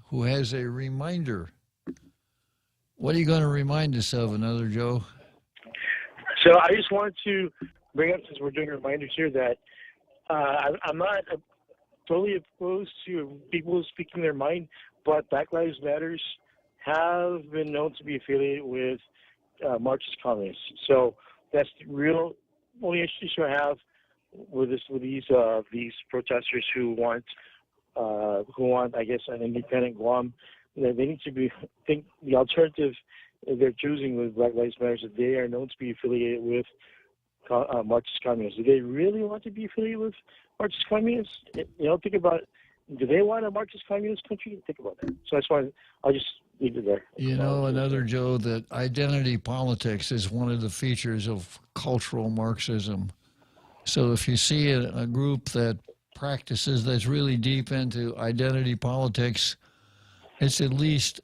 S13: who has a reminder. What are you going to remind us of, another Joe?
S8: So I just wanted to bring up, since we're doing reminders here, that I'm not totally opposed to people speaking their mind, but Black Lives Matters have been known to be affiliated with Marxist communists. So that's the real only issue I have with these protesters who want, I guess, an independent Guam. They need to think the alternative they're choosing with Black Lives Matter is that they are known to be affiliated with Marxist communists. Do they really want to be affiliated with Marxist communists? Think about, do they want a Marxist communist country? Think about that. So I'll just leave it there.
S13: Another Joe, that identity politics is one of the features of cultural Marxism. So if you see a group that practices that's really deep into identity politics, it's at least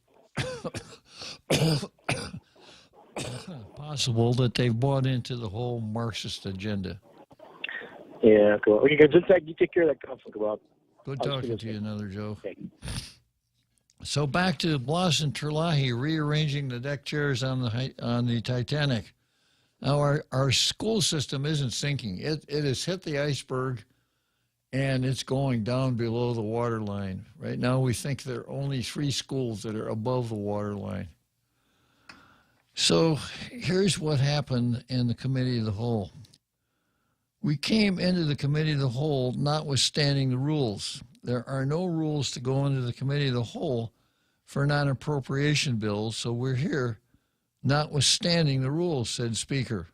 S13: possible that they've bought into the whole Marxist agenda.
S8: Yeah, cool. Okay, guys, you take care of that conflict, Bob.
S13: Good talking to you, another Joe. Okay. So back to Blas and Tilahi rearranging the deck chairs on the Titanic. Now our school system isn't sinking. It has hit the iceberg, and it's going down below the water line. Right now we think there are only 3 schools that are above the water line. So here's what happened in the Committee of the Whole. We came into the Committee of the Whole notwithstanding the rules. There are no rules to go into the Committee of the Whole for non-appropriation bills, so we're here notwithstanding the rules, said Speaker.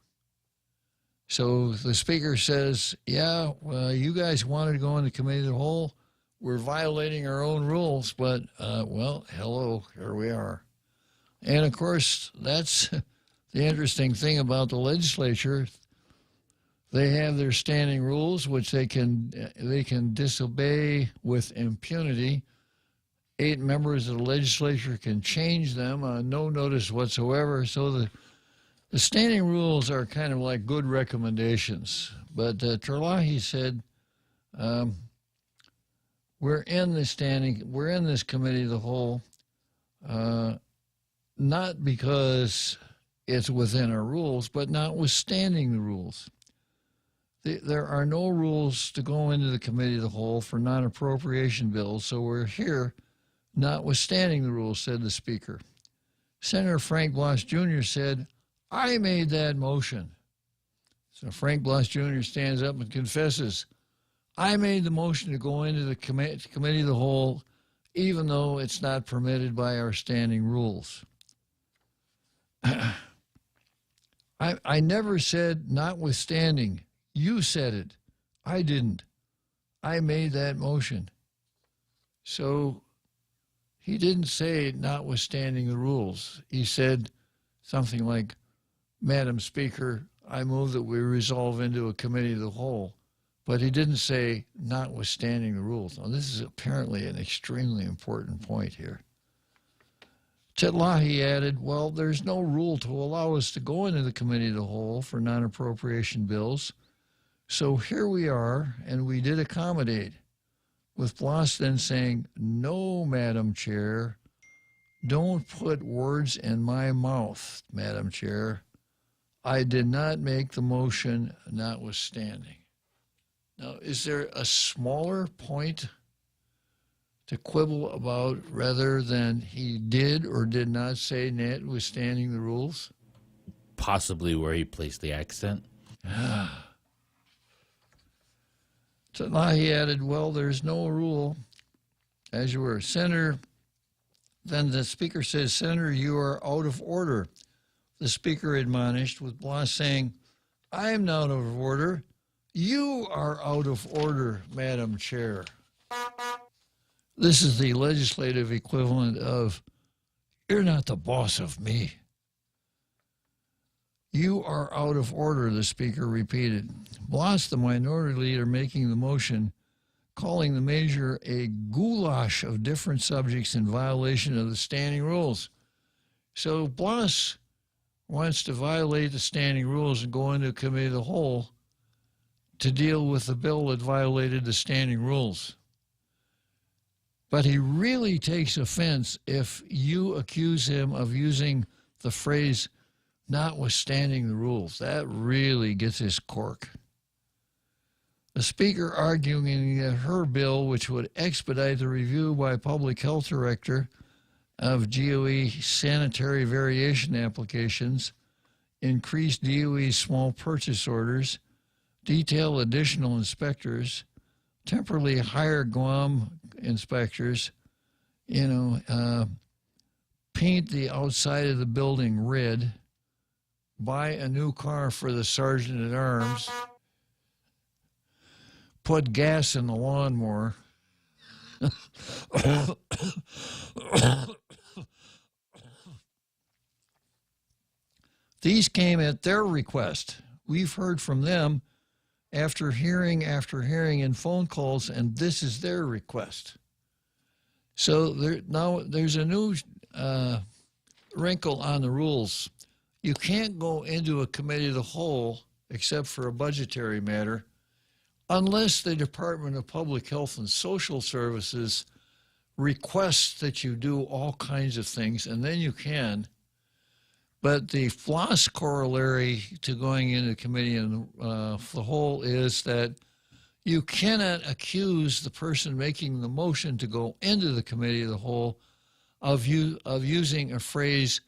S13: So the Speaker says, yeah, well, you guys wanted to go into the Committee of the Whole. We're violating our own rules, but, well, hello, here we are. And, of course, that's the interesting thing about the legislature. They have their standing rules, which they can disobey with impunity. 8 members of the legislature can change them on no notice whatsoever. So the standing rules are kind of like good recommendations. But Tilahi said, we're in this Committee of the Whole, not because it's within our rules, but notwithstanding the rules. There are no rules to go into the Committee of the Whole for non-appropriation bills, so we're here notwithstanding the rules, said the Speaker. Senator Frank Blas Jr. said, I made that motion. So Frank Blas Jr. stands up and confesses, I made the motion to go into the Committee of the Whole, even though it's not permitted by our standing rules. I never said notwithstanding. You said it. I didn't. I made that motion. So he didn't say notwithstanding the rules. He said something like, Madam Speaker, I move that we resolve into a Committee of the Whole. But he didn't say notwithstanding the rules. Now, this is apparently an extremely important point here. Tilahi added, well, there's no rule to allow us to go into the Committee of the Whole for non-appropriation bills. So here we are, and we did accommodate, with Blas then saying, no, Madam Chair, don't put words in my mouth, Madam Chair. I did not make the motion notwithstanding. Now, is there a smaller point to quibble about rather than he did or did not say notwithstanding the rules?
S9: possibly where he placed the accent.
S13: So now he added, well, there's no rule. As you were, Senator, then the speaker says, Senator, you are out of order. The speaker admonished, with Blas saying, I am not out of order. You are out of order, Madam Chair. This is the legislative equivalent of, you're not the boss of me. You are out of order, the speaker repeated. Blas, the minority leader making the motion, calling the measure a goulash of different subjects in violation of the standing rules. So Blas wants to violate the standing rules and go into a committee of the whole to deal with the bill that violated the standing rules. But he really takes offense if you accuse him of using the phrase notwithstanding the rules. That really gets his cork. The speaker arguing that her bill, which would expedite the review by Public Health Director of GOE sanitary variation applications, increase DOE small purchase orders, detail additional inspectors, temporarily hire Guam inspectors, paint the outside of the building red, buy a new car for the sergeant at arms, put gas in the lawnmower. These came at their request. We've heard from them after hearing in phone calls, and this is their request. So now there's a new wrinkle on the rules. You can't go into a committee of the whole, except for a budgetary matter, unless the Department of Public Health and Social Services requests that you do all kinds of things, and then you can. But the floss corollary to going into committee of the whole is that you cannot accuse the person making the motion to go into the committee of the whole of using a phrase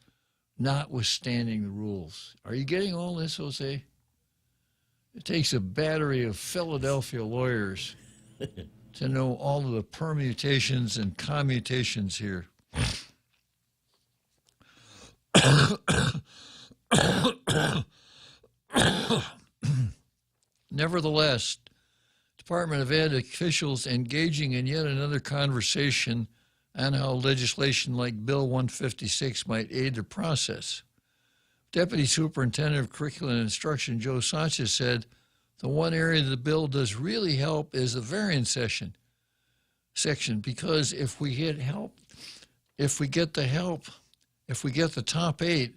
S13: notwithstanding the rules. Are you getting all this, Jose? It takes a battery of Philadelphia lawyers to know all of the permutations and commutations here. Nevertheless, Department of Ed officials engaging in yet another conversation on how legislation like Bill 156 might aid the process. Deputy Superintendent of Curriculum and Instruction Joe Sanchez said the one area the bill does really help is the variance section because if we get the top 8,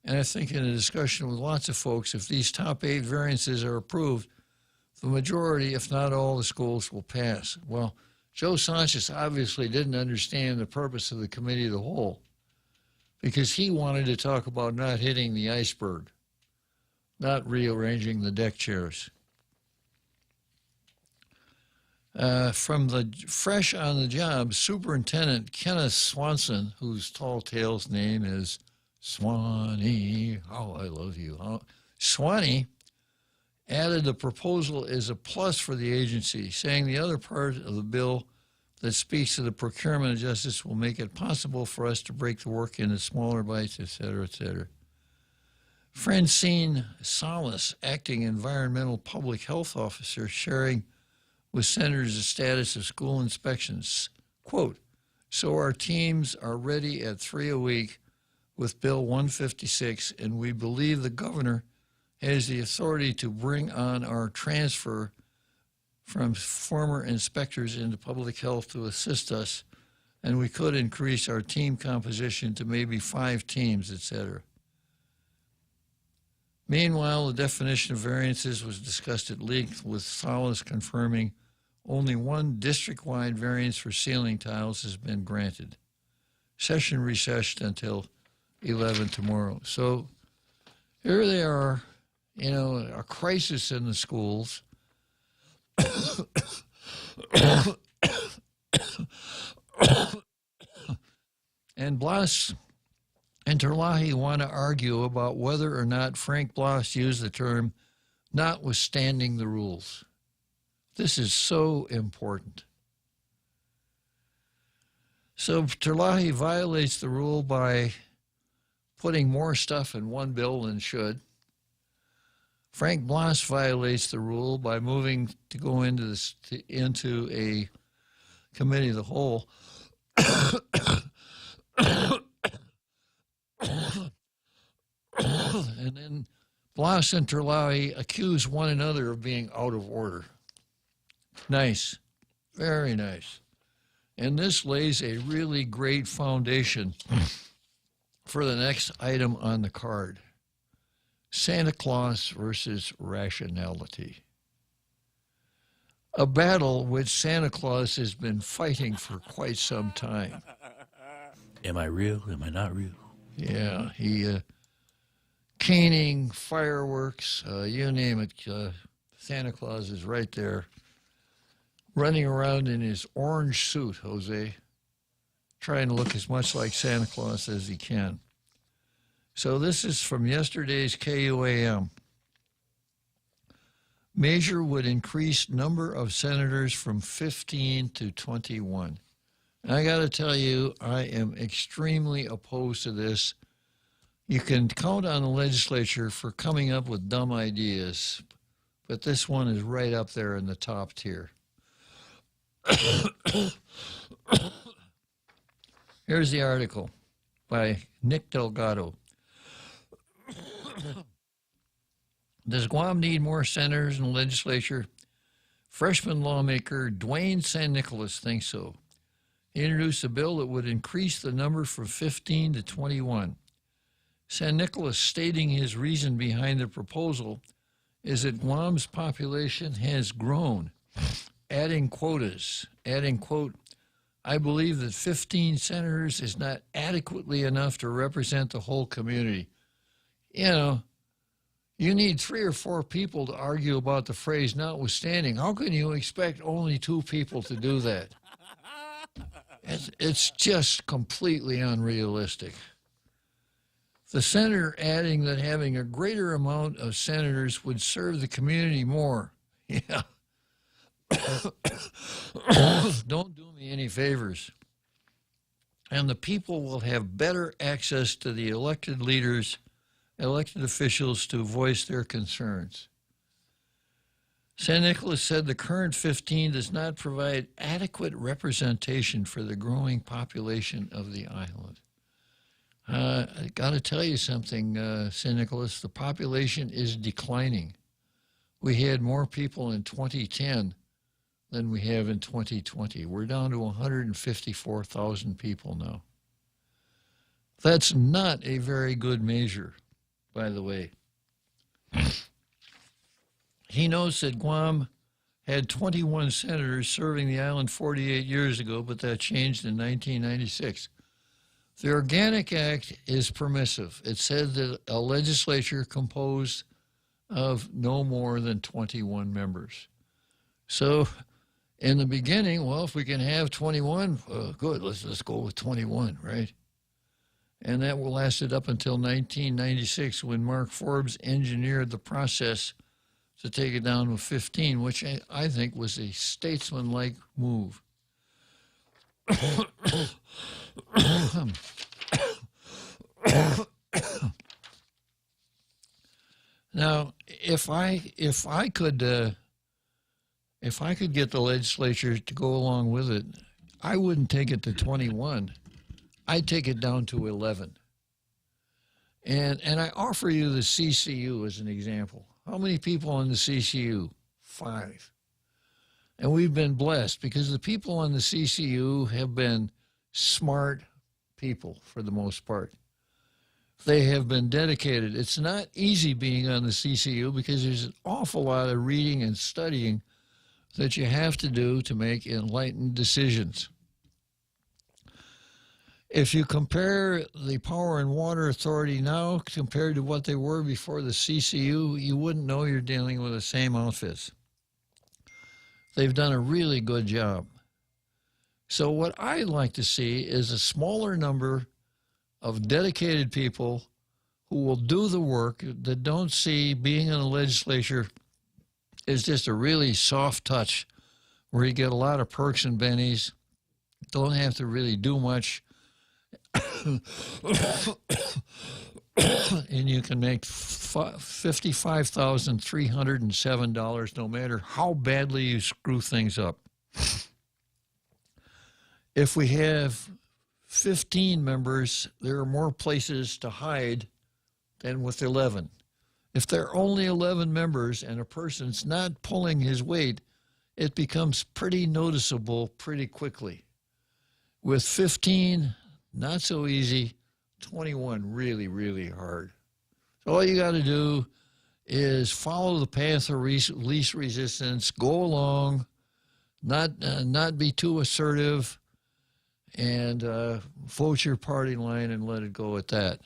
S13: and I think in a discussion with lots of folks, if these top 8 variances are approved, the majority, if not all, the schools will pass. Well, Joe Sanchez obviously didn't understand the purpose of the committee of the whole because he wanted to talk about not hitting the iceberg, not rearranging the deck chairs. From the fresh on the job, Superintendent Kenneth Swanson, whose tall tale's name is Swanee, how I love you. Swanee added the proposal is a plus for the agency, saying the other part of the bill that speaks to the procurement of justice will make it possible for us to break the work into smaller bites, et cetera, et cetera. Francine Salas, acting environmental public health officer, sharing with senators the status of school inspections. Quote, so our teams are ready at 3 a week with Bill 156, and we believe the governor has the authority to bring on our transfer from former inspectors into public health to assist us, and we could increase our team composition to maybe 5 teams, etc. Meanwhile, the definition of variances was discussed at length, with Salas confirming only one district-wide variance for ceiling tiles has been granted. Session recessed until 11 tomorrow. So here they are, a crisis in the schools. And Blas and Interlahi want to argue about whether or not Frank Bloss used the term notwithstanding the rules. This is so important. So Terlahi violates the rule by putting more stuff in one bill than should. Frank Bloss violates the rule by moving to go into a committee of the whole. And then Bloss and Terlahi accuse one another of being out of order. Nice. Very nice. And this lays a really great foundation for the next item on the card. Santa Claus versus rationality. A battle which Santa Claus has been fighting for quite some time.
S9: Am I real? Am I not real?
S13: Yeah, caning, fireworks, you name it. Santa Claus is right there, running around in his orange suit, Jose, trying to look as much like Santa Claus as he can. So this is from yesterday's KUAM. Measure would increase number of senators from 15 to 21. And I got to tell you, I am extremely opposed to this. You can count on the legislature for coming up with dumb ideas, but this one is right up there in the top tier. Here's the article by Nick Delgado. Does Guam need more senators in the legislature? Freshman lawmaker Dwayne San Nicolas thinks so. He introduced a bill that would increase the number from 15 to 21. San Nicolas, stating his reason behind the proposal, is that Guam's population has grown, adding quotas, quote, I believe that 15 senators is not adequately enough to represent the whole community. You know, you need 3 or 4 people to argue about the phrase notwithstanding. How can you expect only 2 people to do that? It's just completely unrealistic. The senator adding that having a greater amount of senators would serve the community more. Yeah. Don't do me any favors. And the people will have better access to the elected leaders, elected officials to voice their concerns. San Nicolas said the current 15 does not provide adequate representation for the growing population of the island. I got to tell you something, San Nicolas, the population is declining. We had more people in 2010 than we have in 2020. We're down to 154,000 people now. That's not a very good measure, by the way. He notes that Guam had 21 senators serving the island 48 years ago, but that changed in 1996. The Organic Act is permissive. It said that a legislature composed of no more than 21 members. So in the beginning, well, if we can have 21, good, let's go with 21, right? And that lasted up until 1996 when Mark Forbes engineered the process to take it down to 15, which I think was a statesman-like move. Now, if I could get the legislature to go along with it, I wouldn't take it to 21. I'd take it down to 11. And I offer you the CCU as an example. How many people on the CCU? 5. And we've been blessed because the people on the CCU have been smart people for the most part. They have been dedicated. It's not easy being on the CCU because there's an awful lot of reading and studying that you have to do to make enlightened decisions. If you compare the Power and Water Authority now compared to what they were before the CCU, you wouldn't know you're dealing with the same outfits. They've done a really good job. So what I'd like to see is a smaller number of dedicated people who will do the work, that don't see being in the legislature is just a really soft touch where you get a lot of perks and bennies, don't have to really do much, and you can make $55,307 no matter how badly you screw things up. If we have 15 members, there are more places to hide than with 11. If there are only 11 members and a person's not pulling his weight, it becomes pretty noticeable pretty quickly. With 15, not so easy. 21, really, really hard. So all you got to do is follow the path of least resistance, go along, not be too assertive, and vote your party line and let it go at that.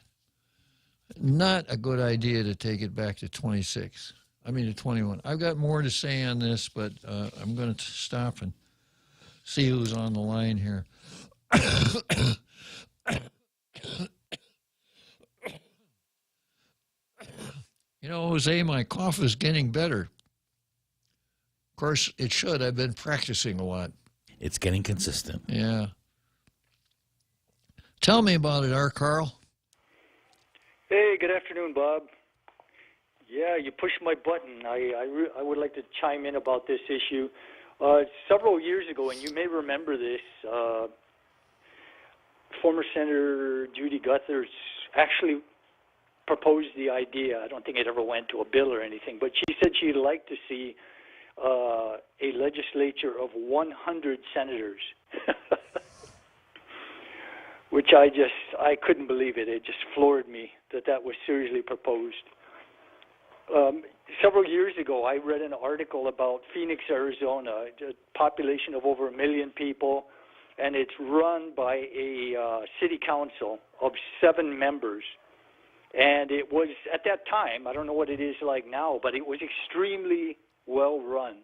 S13: Not a good idea to take it back to 26. I mean to 21. I've got more to say on this, but I'm going to stop and see who's on the line here. You know, Jose, my cough is getting better. Of course, it should. I've been practicing a lot.
S9: It's getting consistent.
S13: Yeah. Tell me about it, Carl.
S10: Hey, good afternoon, Bob. Yeah, you pushed my button. I would like to chime in about this issue. Several years ago, and you may remember this, former Senator Judy Guthers actually proposed the idea. I don't think it ever went to a bill or anything, but she said she'd like to see a legislature of 100 senators, which I couldn't believe it. It just floored me that was seriously proposed. Several years ago, I read an article about Phoenix, Arizona, a population of over 1 million people, and it's run by a city council of 7 members. And it was, at that time, I don't know what it is like now, but it was extremely well run,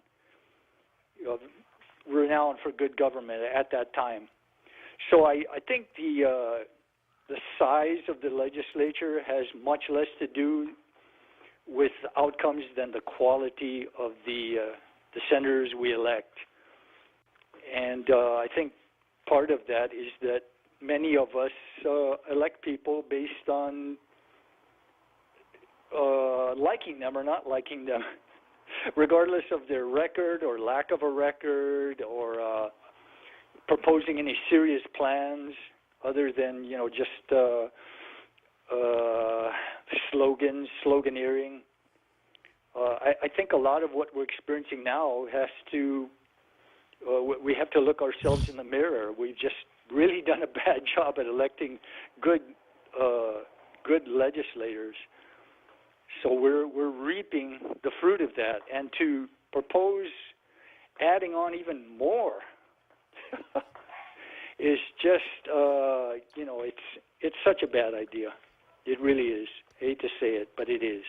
S10: renowned for good government at that time. So I think the size of the legislature has much less to do with outcomes than the quality of the senators we elect. And I think part of that is that many of us elect people based on liking them or not liking them, regardless of their record or lack of a record or proposing any serious plans other than, just sloganeering. I think a lot of what we're experiencing now has to, we have to look ourselves in the mirror. We've just really done a bad job at electing good legislators. So we're reaping the fruit of that, and to propose adding on even more is just, it's such a bad idea. It really is. I hate to say it, but it is.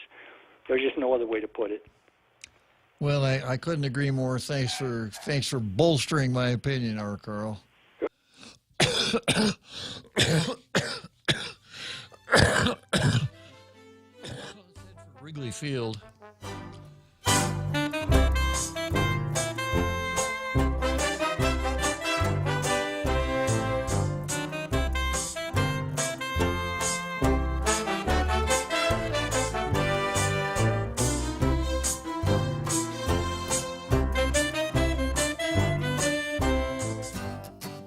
S10: There's just no other way to put it.
S13: Well, I couldn't agree more. Thanks for bolstering my opinion, Carl. Wrigley Field.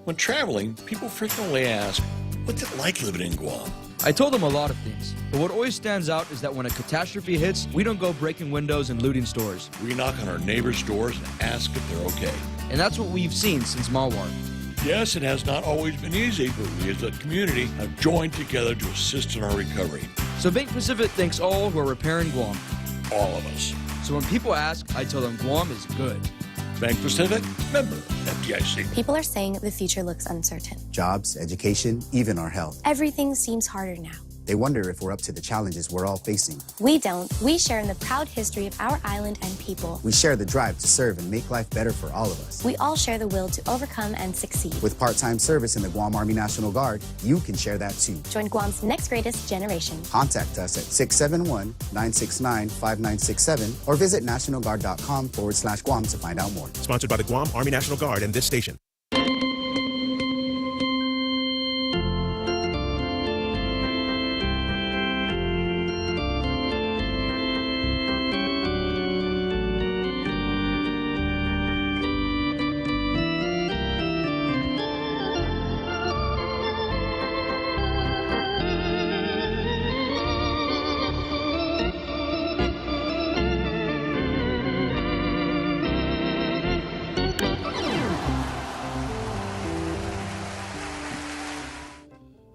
S2: When traveling, people frequently ask, what's it like living in Guam?
S3: I told them a lot of things, but what always stands out is that when a catastrophe hits, we don't go breaking windows and looting stores.
S2: We knock on our neighbors' doors and ask if they're okay.
S3: And that's what we've seen since Mawar.
S2: Yes, it has not always been easy, but we as a community have joined together to assist in our recovery.
S3: So Bank Pacific thanks all who are repairing Guam.
S2: All of us.
S3: So when people ask, I tell them Guam is good.
S2: Bank Pacific, member FDIC.
S12: People are saying the future looks uncertain.
S14: Jobs, education, even our health.
S12: Everything seems harder now. They wonder if we're up to the challenges we're all facing.
S14: We don't. We share in the proud history of our island and people.
S12: We share the drive to serve and make life better for all of us.
S14: We all share the will to overcome and succeed.
S12: With part-time service in the Guam Army National Guard, you can share that too.
S14: Join Guam's next greatest generation.
S12: Contact us at 671-969-5967 or visit nationalguard.com/Guam to find out more.
S15: Sponsored by the Guam Army National Guard and this station.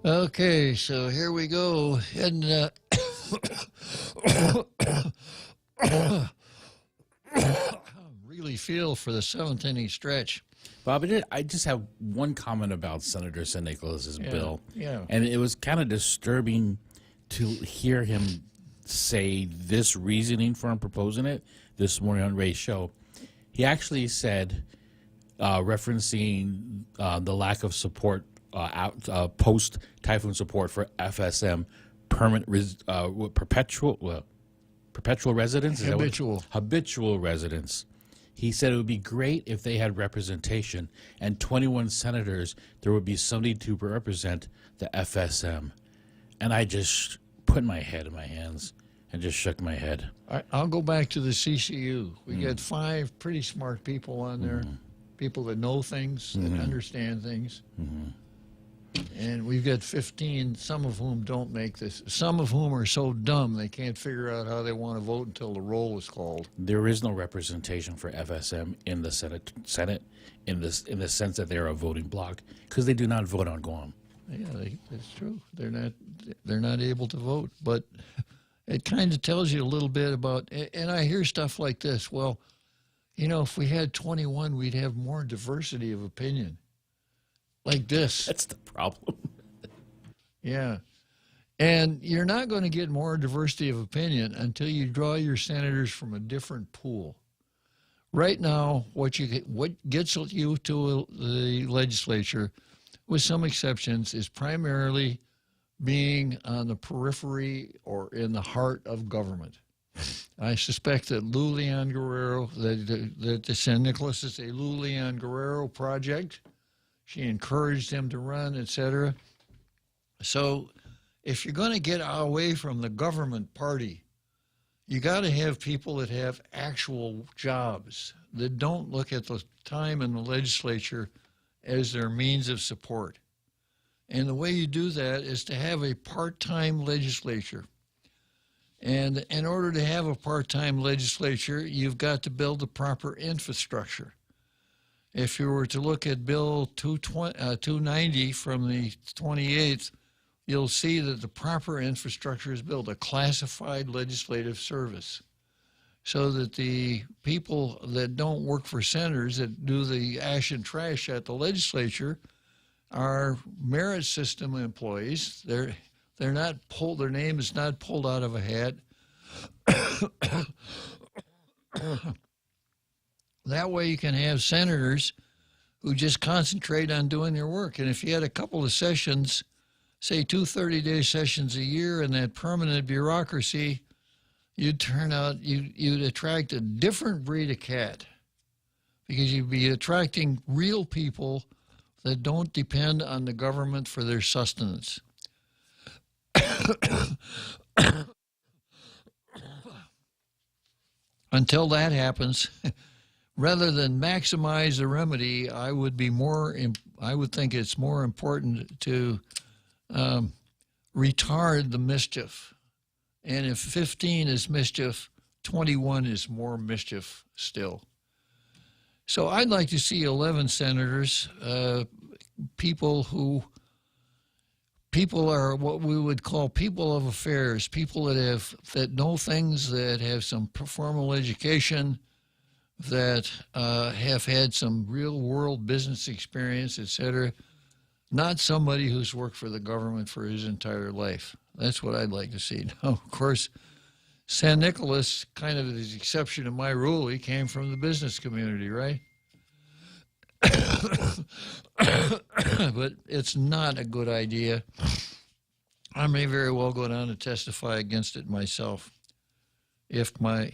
S13: Okay, so here we go. And really feel for the seventh inning stretch.
S9: Bob, I just have one comment about Senator St. Nicholas's bill.
S13: Yeah.
S9: And it was kind of disturbing to hear him say this reasoning for him proposing it this morning on Ray's show. He actually said, referencing the lack of support, post-typhoon support for FSM, perpetual residents? Habitual residents. He said it would be great if they had representation, and 21 senators, there would be somebody to represent the FSM. And I just put my head in my hands and just shook my head.
S13: I'll go back to the CCU. We got 5 pretty smart people on there, people that know things, that understand things. And we've got 15, some of whom don't make this. Some of whom are so dumb they can't figure out how they want to vote until the roll is called.
S9: There is no representation for FSM in the Senate in the sense that they're a voting bloc because they do not vote on Guam.
S13: Yeah, that's true. They're not able to vote, but it kind of tells you a little bit about. And I hear stuff like this. Well, if we had 21, we'd have more diversity of opinion. Like this.
S9: That's the problem.
S13: Yeah. And you're not going to get more diversity of opinion until you draw your senators from a different pool. Right now, what gets you to the legislature, with some exceptions, is primarily being on the periphery or in the heart of government. I suspect that Lou Leon Guerrero, that the San Nicolas is a Lou Leon Guerrero project. She encouraged him to run, etc. So if you're going to get away from the government party, you got to have people that have actual jobs, that don't look at the time in the legislature as their means of support. And the way you do that is to have a part-time legislature. And in order to have a part-time legislature, you've got to build the proper infrastructure. If you were to look at Bill 290 from the 28th, you'll see that the proper infrastructure is built, a classified legislative service, so that the people that don't work for senators, that do the ash and trash at the legislature, are merit system employees. They're not pulled, their name is not pulled out of a hat. That way you can have senators who just concentrate on doing their work. And if you had a couple of sessions, say 2 30-day sessions a year in that permanent bureaucracy, you'd attract a different breed of cat, because you'd be attracting real people that don't depend on the government for their sustenance. Until that happens, rather than maximize the remedy, I would think it's more important to retard the mischief. And if 15 is mischief, 21 is more mischief still. So I'd like to see 11 senators, people are what we would call people of affairs, people that know things, that have some formal education, that have had some real world business experience, etc., not somebody who's worked for the government for his entire life. That's what I'd like to see. Now, of course, San Nicolas, kind of the exception to my rule, he came from the business community, right? But it's not a good idea. I may very well go down and testify against it myself if my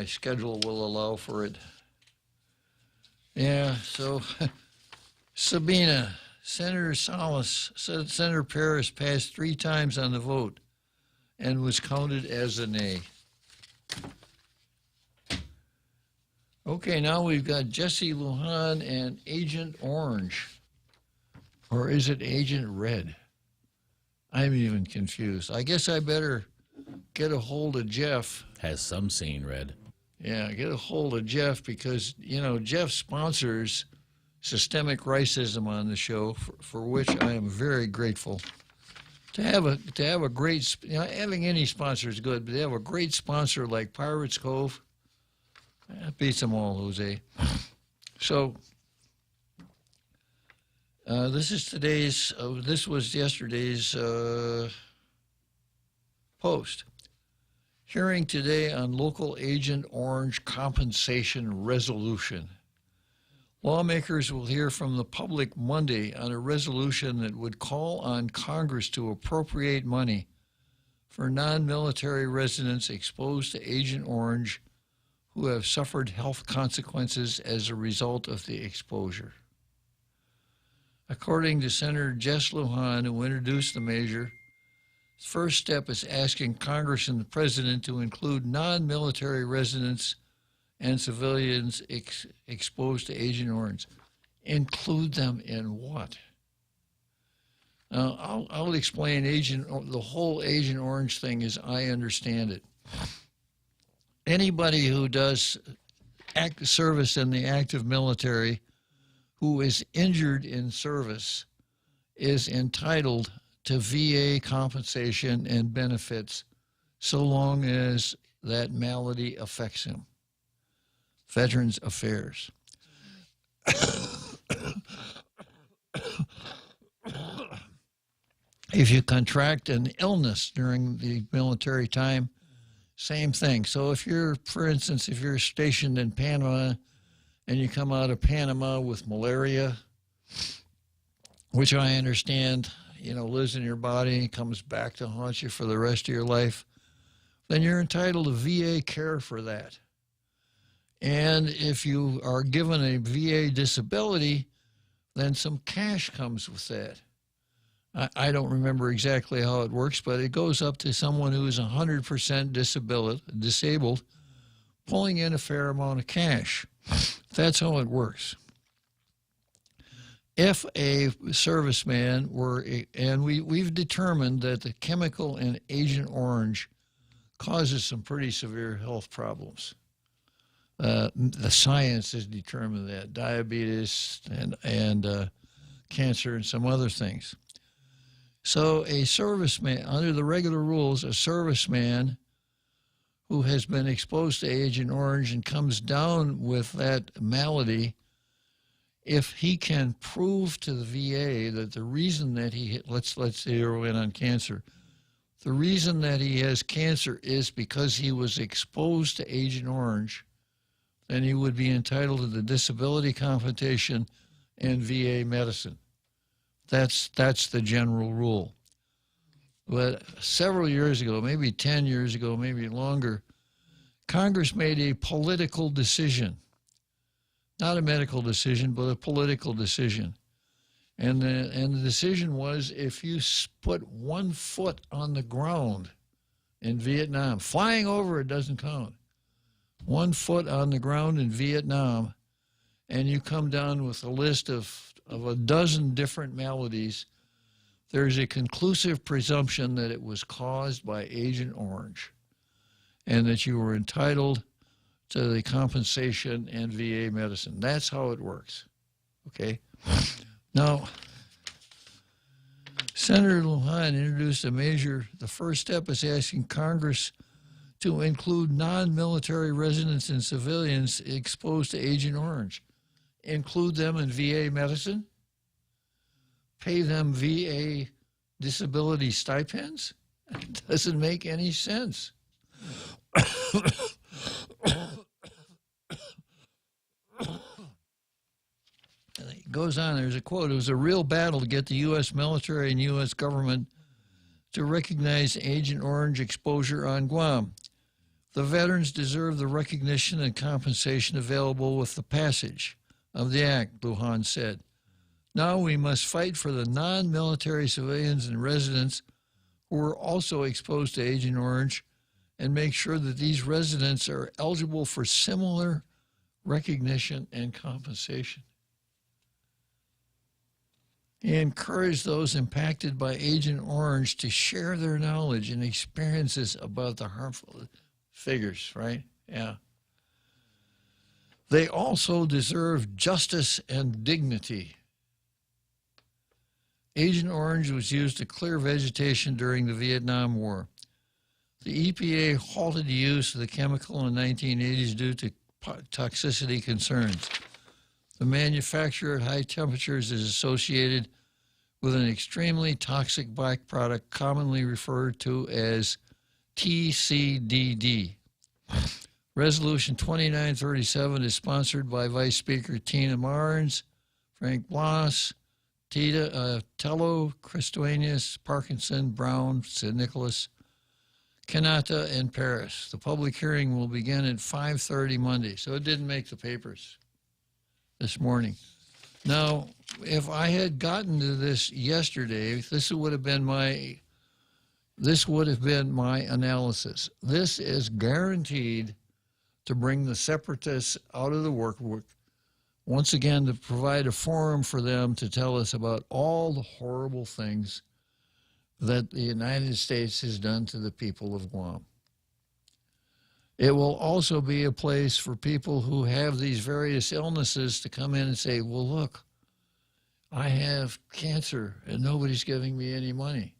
S13: schedule will allow for it. Yeah, so Sabina, Senator Salas said Senator Paris passed 3 times on the vote and was counted as a nay. Okay, now we've got Jesse Lujan and Agent Orange. Or is it Agent Red? I'm even confused. I guess I better get a hold of Jeff.
S9: Has some seen red.
S13: Yeah, get a hold of Jeff because, Jeff sponsors systemic racism on the show, for which I am very grateful. To have a great, having any sponsor is good, but to have a great sponsor like Pirates Cove, that beats them all, Jose. So, this was yesterday's post. Hearing today on local Agent Orange compensation resolution. Lawmakers will hear from the public Monday on a resolution that would call on Congress to appropriate money for non-military residents exposed to Agent Orange who have suffered health consequences as a result of the exposure. According to Senator Jess Lujan, who introduced the measure, the first step is asking Congress and the President to include non-military residents and civilians exposed to Agent Orange. Include them in what? Now, I'll explain the whole Agent Orange thing as I understand it. Anybody who does service in the active military who is injured in service is entitled to VA compensation and benefits so long as that malady affects him. Veterans Affairs. If you contract an illness during the military time, same thing. So if you're, for instance, if you're stationed in Panama and you come out of Panama with malaria, which I understand, lives in your body and comes back to haunt you for the rest of your life, then you're entitled to VA care for that. And if you are given a VA disability, then some cash comes with that. I don't remember exactly how it works, but it goes up to someone who is 100% disabled, pulling in a fair amount of cash. That's how it works. If a serviceman and we've determined that the chemical in Agent Orange causes some pretty severe health problems. The science has determined that, diabetes and cancer and some other things. So a serviceman, under the regular rules, a serviceman who has been exposed to Agent Orange and comes down with that malady, if he can prove to the VA that the reason that let's zero in on cancer, the reason that he has cancer is because he was exposed to Agent Orange, then he would be entitled to the disability compensation and VA medicine. That's the general rule. But several years ago, maybe 10 years ago, maybe longer, Congress made a political decision. Not a medical decision, but a political decision. And the decision was if you put 1 foot on the ground in Vietnam, flying over it doesn't count. 1 foot on the ground in Vietnam, and you come down with a list of a dozen different maladies, there's a conclusive presumption that it was caused by Agent Orange and that you were entitled to the compensation and VA medicine. That's how it works, okay? Now, Senator Lujan introduced a measure. The first step is asking Congress to include non-military residents and civilians exposed to Agent Orange. Include them in VA medicine? pay them VA disability stipends? It doesn't make any sense. It goes on, there's a quote, "It was a real battle to get the U.S. military and U.S. government to recognize Agent Orange exposure on Guam. The veterans deserve the recognition and compensation available with the passage of the act," Lujan said. "Now we must fight for the non-military civilians and residents who were also exposed to Agent Orange and make sure that these residents are eligible for similar recognition and compensation." He encouraged those impacted by Agent Orange to share their knowledge and experiences about the harmful figures, right? Yeah. "They also deserve justice and dignity." Agent Orange was used to clear vegetation during the Vietnam War. The EPA halted the use of the chemical in the 1980s due to toxicity concerns. The manufacture at high temperatures is associated with an extremely toxic byproduct commonly referred to as TCDD. Resolution 2937 is sponsored by Vice Speaker Tina Marnes, Frank Blas, Tello, Christoanius, Parkinson, Brown, Sid Nicholas, Kanata, and Paris. The public hearing will begin at 5:30 Monday, so it didn't make the papers this morning. Now, if I had gotten to this yesterday, this would have been my analysis. This is guaranteed to bring the separatists out of the workbook, once again to provide a forum for them to tell us about all the horrible things that the United States has done to the people of Guam. It will also be a place for people who have these various illnesses to come in and say, well, look, I have cancer and nobody's giving me any money.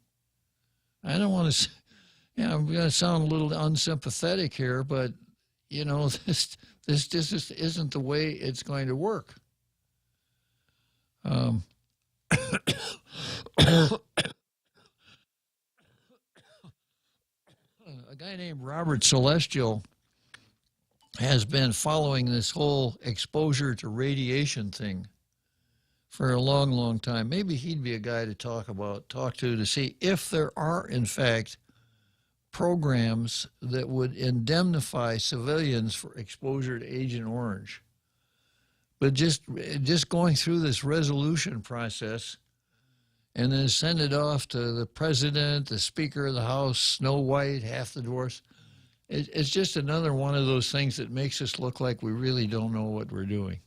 S13: I don't want to, I'm going to sound a little unsympathetic here, but, you know, this just isn't the way it's going to work. A guy named Robert Celestial has been following this whole exposure to radiation thing for a long, long time. Maybe he'd be a guy to talk to see if there are, in fact, programs that would indemnify civilians for exposure to Agent Orange. But just going through this resolution process and then send it off to the president, the Speaker of the House, Snow White, half the dwarfs. It's just another one of those things that makes us look like we really don't know what we're doing.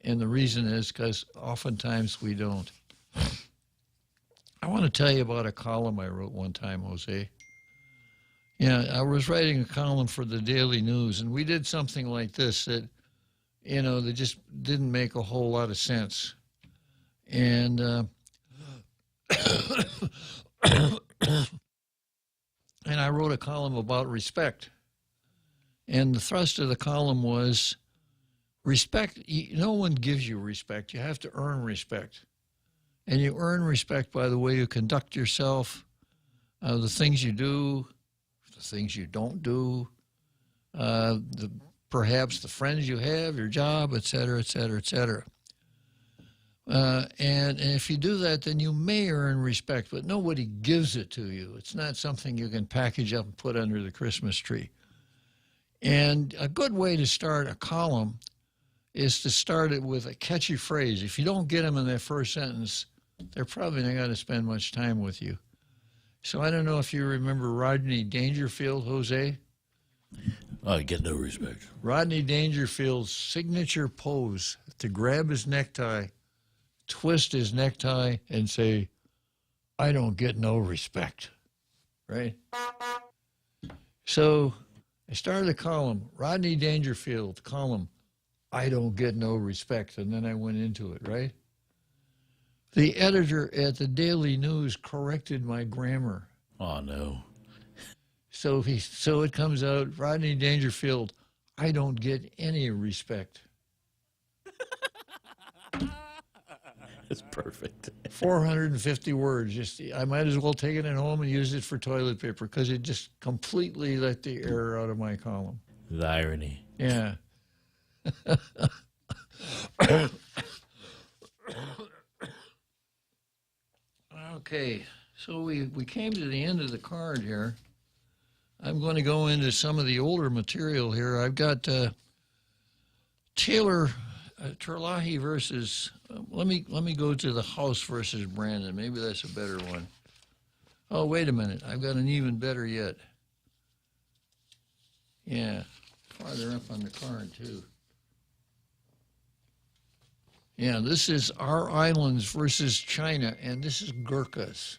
S13: And the reason is because oftentimes we don't. I want to tell you about a column I wrote one time, Jose. Yeah, I was writing a column for the Daily News, and we did something like this that, you know, that just didn't make a whole lot of sense. And and I wrote a column about respect. And the thrust of the column was respect. No one gives you respect. You have to earn respect. And you earn respect by the way you conduct yourself, the things you do, the things you don't do, perhaps the friends you have, your job, et cetera, et cetera, et cetera. And if you do that, then you may earn respect, but nobody gives it to you. It's not something you can package up and put under the Christmas tree. And a good way to start a column is to start it with a catchy phrase. If you don't get them in that first sentence, they're probably not going to spend much time with you. So I don't know if you remember Rodney Dangerfield, Jose.
S17: I get no respect.
S13: Rodney Dangerfield's signature pose to grab his necktie, twist his necktie, and say, I don't get no respect, right? So I started a column, Rodney Dangerfield column, I don't get no respect, and then I went into it, right? The editor at the Daily News corrected my grammar.
S17: Oh, no.
S13: So it comes out, Rodney Dangerfield, I don't get any respect.
S17: That's perfect.
S13: 450 words. Just I might as well take it at home and use it for toilet paper because it just completely let the air out of my column.
S17: The irony.
S13: Yeah. Okay, so we came to the end of the card here. I'm going to go into some of the older material here. I've got Taylor Terlahi versus. Let me go to the House versus Brandon. Maybe that's a better one. Oh, wait a minute. I've got an even better yet. Yeah, farther up on the card too. Yeah, this is our islands versus China, and this is Gurkhas.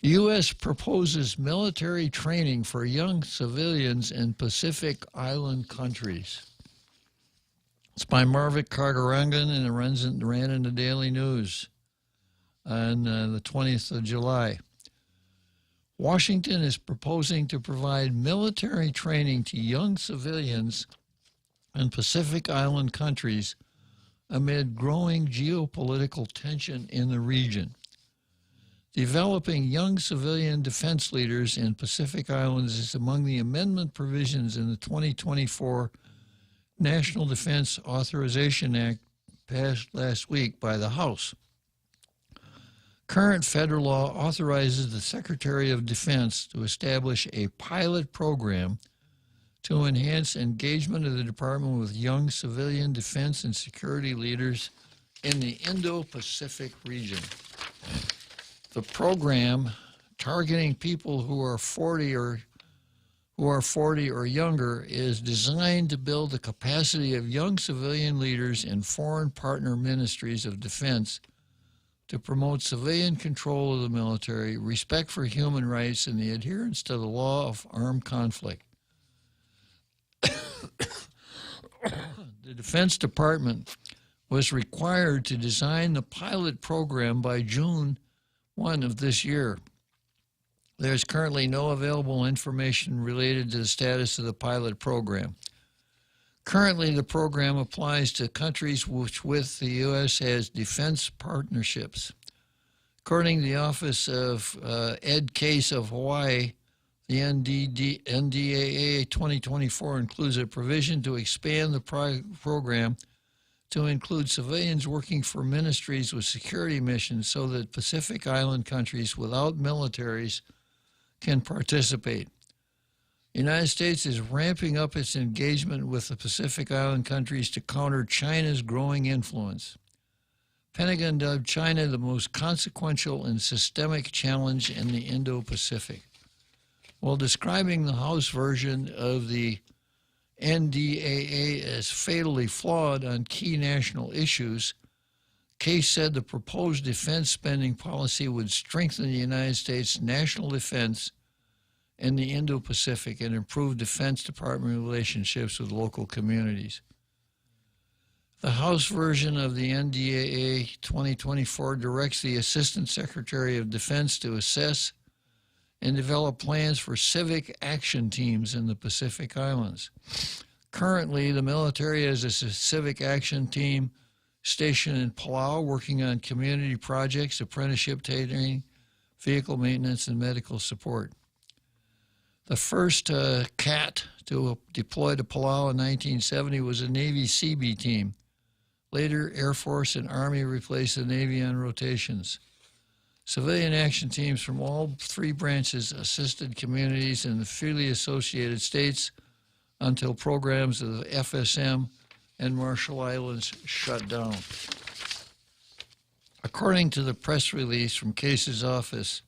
S13: U.S. proposes military training for young civilians in Pacific Island countries. It's by Marvik Kargarangan, and it ran in the Daily News on the 20th of July. Washington is proposing to provide military training to young civilians in Pacific Island countries amid growing geopolitical tension in the region. Developing young civilian defense leaders in Pacific Islands is among the amendment provisions in the 2024 National Defense Authorization Act passed last week by the House. Current federal law authorizes the Secretary of Defense to establish a pilot program to enhance engagement of the department with young civilian defense and security leaders in the Indo-Pacific region. The program, targeting people who are 40 or younger, is designed to build the capacity of young civilian leaders in foreign partner ministries of defense to promote civilian control of the military, respect for human rights, and the adherence to the law of armed conflict. The Defense Department was required to design the pilot program by June 1 of this year. There's currently no available information related to the status of the pilot program. Currently, the program applies to countries with the U.S. has defense partnerships. According to the Office of Ed Case of Hawaii, the NDAA 2024 includes a provision to expand the program to include civilians working for ministries with security missions so that Pacific Island countries without militaries can participate. The United States is ramping up its engagement with the Pacific Island countries to counter China's growing influence. Pentagon dubbed China the most consequential and systemic challenge in the Indo-Pacific. While describing the House version of the NDAA as fatally flawed on key national issues, Case said the proposed defense spending policy would strengthen the United States' national defense in the Indo-Pacific and improve Defense Department relationships with local communities. The House version of the NDAA 2024 directs the Assistant Secretary of Defense to assess and develop plans for civic action teams in the Pacific Islands. Currently, the military has a civic action team stationed in Palau working on community projects, apprenticeship training, vehicle maintenance, and medical support. The first CAT to deploy to Palau in 1970 was a Navy Seabee team. Later, Air Force and Army replaced the Navy on rotations. Civilian action teams from all three branches assisted communities in the freely associated states until programs of the FSM and Marshall Islands shut down. According to the press release from Case's office,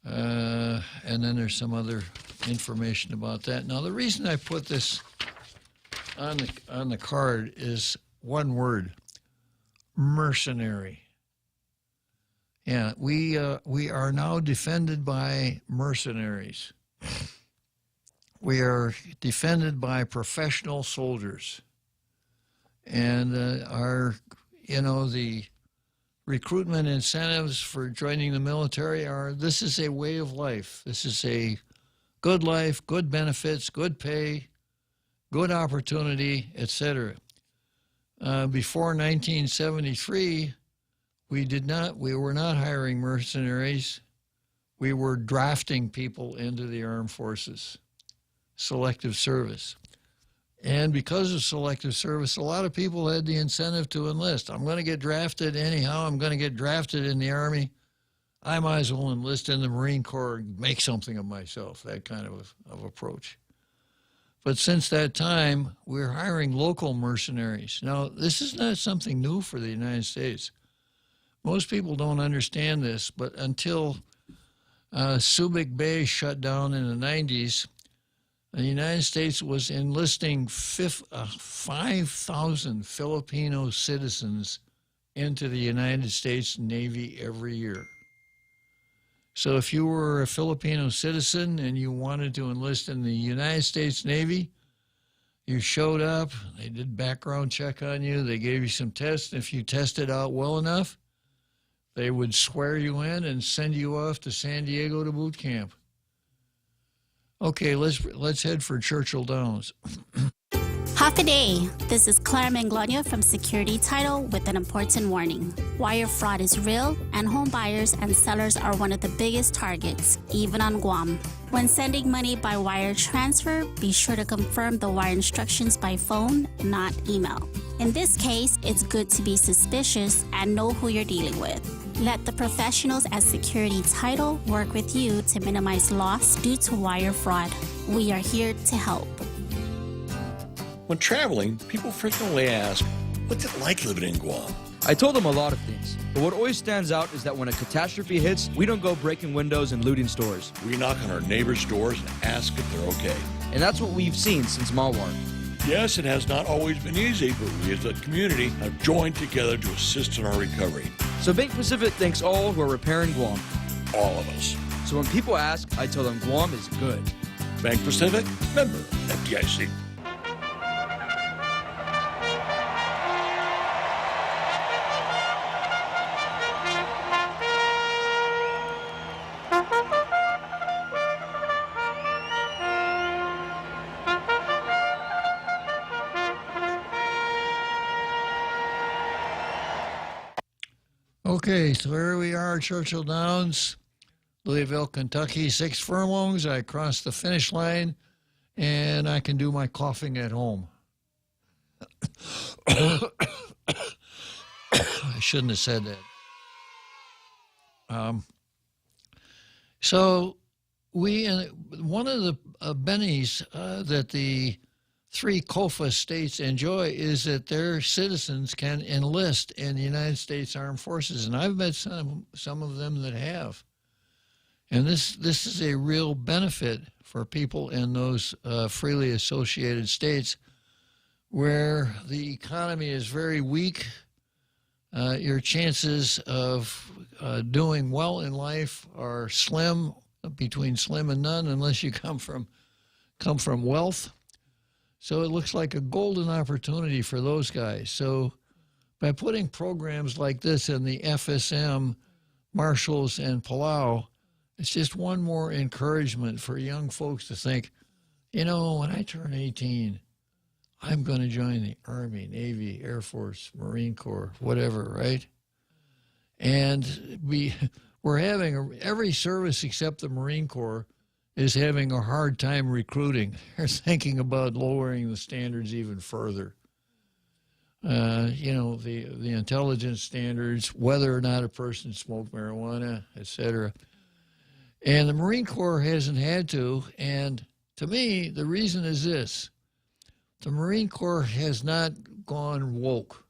S13: and then there's some other information about that. Now, the reason I put this on the card is one word: mercenary. Yeah, we are now defended by mercenaries. We are defended by professional soldiers, and the recruitment incentives for joining the military are: this is a way of life. This is a good life, good benefits, good pay, good opportunity, etc. Before 1973, we were not hiring mercenaries. We were drafting people into the armed forces, selective service. And because of selective service, a lot of people had the incentive to enlist. I'm going to get drafted anyhow. I'm going to get drafted in the Army. I might as well enlist in the Marine Corps and make something of myself, that kind of approach. But since that time, we're hiring local mercenaries. Now, this is not something new for the United States. Most people don't understand this, but until Subic Bay shut down in the 90s, the United States was enlisting 5,000 Filipino citizens into the United States Navy every year. So if you were a Filipino citizen and you wanted to enlist in the United States Navy, you showed up, they did background check on you, they gave you some tests. If you tested out well enough, they would swear you in and send you off to San Diego to boot camp. Okay, let's head for Churchill Downs.
S1: Half a day. This is Claire Manglona from Security Title with an important warning. Wire fraud is real, and home buyers and sellers are one of the biggest targets, even on Guam. When sending money by wire transfer, be sure to confirm the wire instructions by phone, not email. In this case, it's good to be suspicious and know who you're dealing with. Let the professionals at Security Title work with you to minimize loss due to wire fraud. We are here to help.
S2: When traveling, people frequently ask, what's it like living in Guam?
S3: I told them a lot of things, but what always stands out is that when a catastrophe hits, we don't go breaking windows and looting stores.
S2: We knock on our neighbors' doors and ask if they're okay.
S3: And that's what we've seen since Mawar.
S2: Yes, it has not always been easy, but we as a community have joined together to assist in our recovery.
S3: So Bank Pacific thanks all who are repairing Guam.
S2: All of us.
S3: So when people ask, I tell them Guam is good.
S2: Bank Pacific, member FDIC.
S13: Okay, so here we are, Churchill Downs, Louisville, Kentucky, 6 furlongs. I crossed the finish line, and I can do my coughing at home. I shouldn't have said that. So one of the bennies that the 3 COFA states enjoy is that their citizens can enlist in the United States Armed Forces, and I've met some of them that have. And this is a real benefit for people in those freely associated states where the economy is very weak. Your chances of doing well in life are slim, between slim and none, unless you come from wealth. So it looks like a golden opportunity for those guys. So by putting programs like this in the FSM, Marshals, and Palau, it's just one more encouragement for young folks to think, you know, when I turn 18, I'm going to join the Army, Navy, Air Force, Marine Corps, whatever, right? And we're having every service except the Marine Corps is having a hard time recruiting. They're thinking about lowering the standards even further. You know, the intelligence standards, whether or not a person smoked marijuana, etc. And the Marine Corps hasn't had to. And to me, the reason is this. The Marine Corps has not gone woke.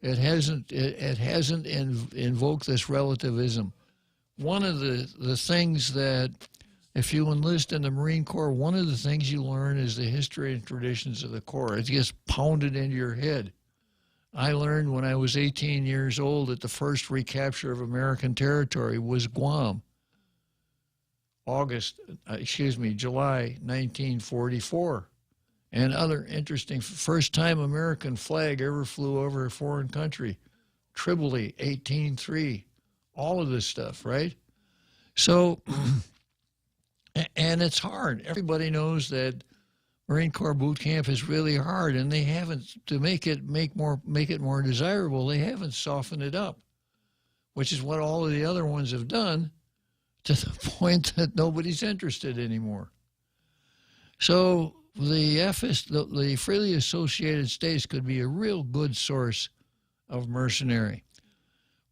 S13: It hasn't invoked this relativism. One of the things that, if you enlist in the Marine Corps, one of the things you learn is the history and traditions of the Corps. It gets pounded into your head. I learned when I was 18 years old that the first recapture of American territory was Guam. July 1944. And other interesting, first time American flag ever flew over a foreign country. Tripoli, 1803. All of this stuff, right? So, and it's hard. Everybody knows that Marine Corps boot camp is really hard, and they haven't, to make it more desirable, they haven't softened it up, which is what all of the other ones have done, to the point that nobody's interested anymore. So the freely associated states could be a real good source of mercenary.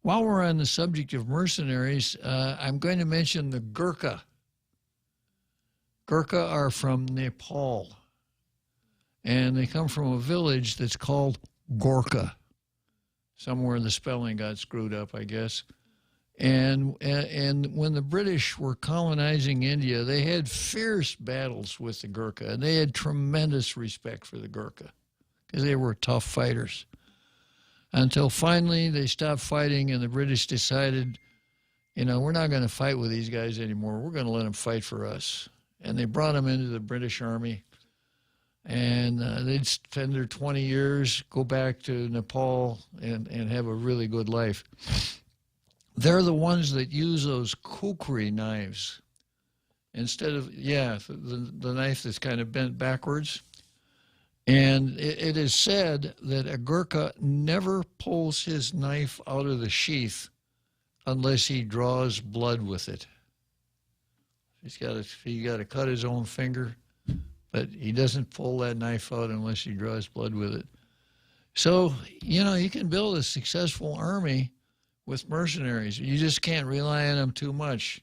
S13: While we're on the subject of mercenaries, I'm going to mention the Gurkha. Gurkha are from Nepal, and they come from a village that's called Gorkha. Somewhere the spelling got screwed up, I guess. And when the British were colonizing India, they had fierce battles with the Gurkha, and they had tremendous respect for the Gurkha because they were tough fighters. Until finally they stopped fighting, and the British decided, we're not going to fight with these guys anymore. We're going to let them fight for us. And they brought them into the British Army, and they'd spend their 20 years, go back to Nepal, and have a really good life. They're the ones that use those kukri knives instead of, the knife that's kind of bent backwards. And it is said that a Gurkha never pulls his knife out of the sheath unless he draws blood with it. He got to cut his own finger, but he doesn't pull that knife out unless he draws blood with it. So, you can build a successful army with mercenaries. You just can't rely on them too much.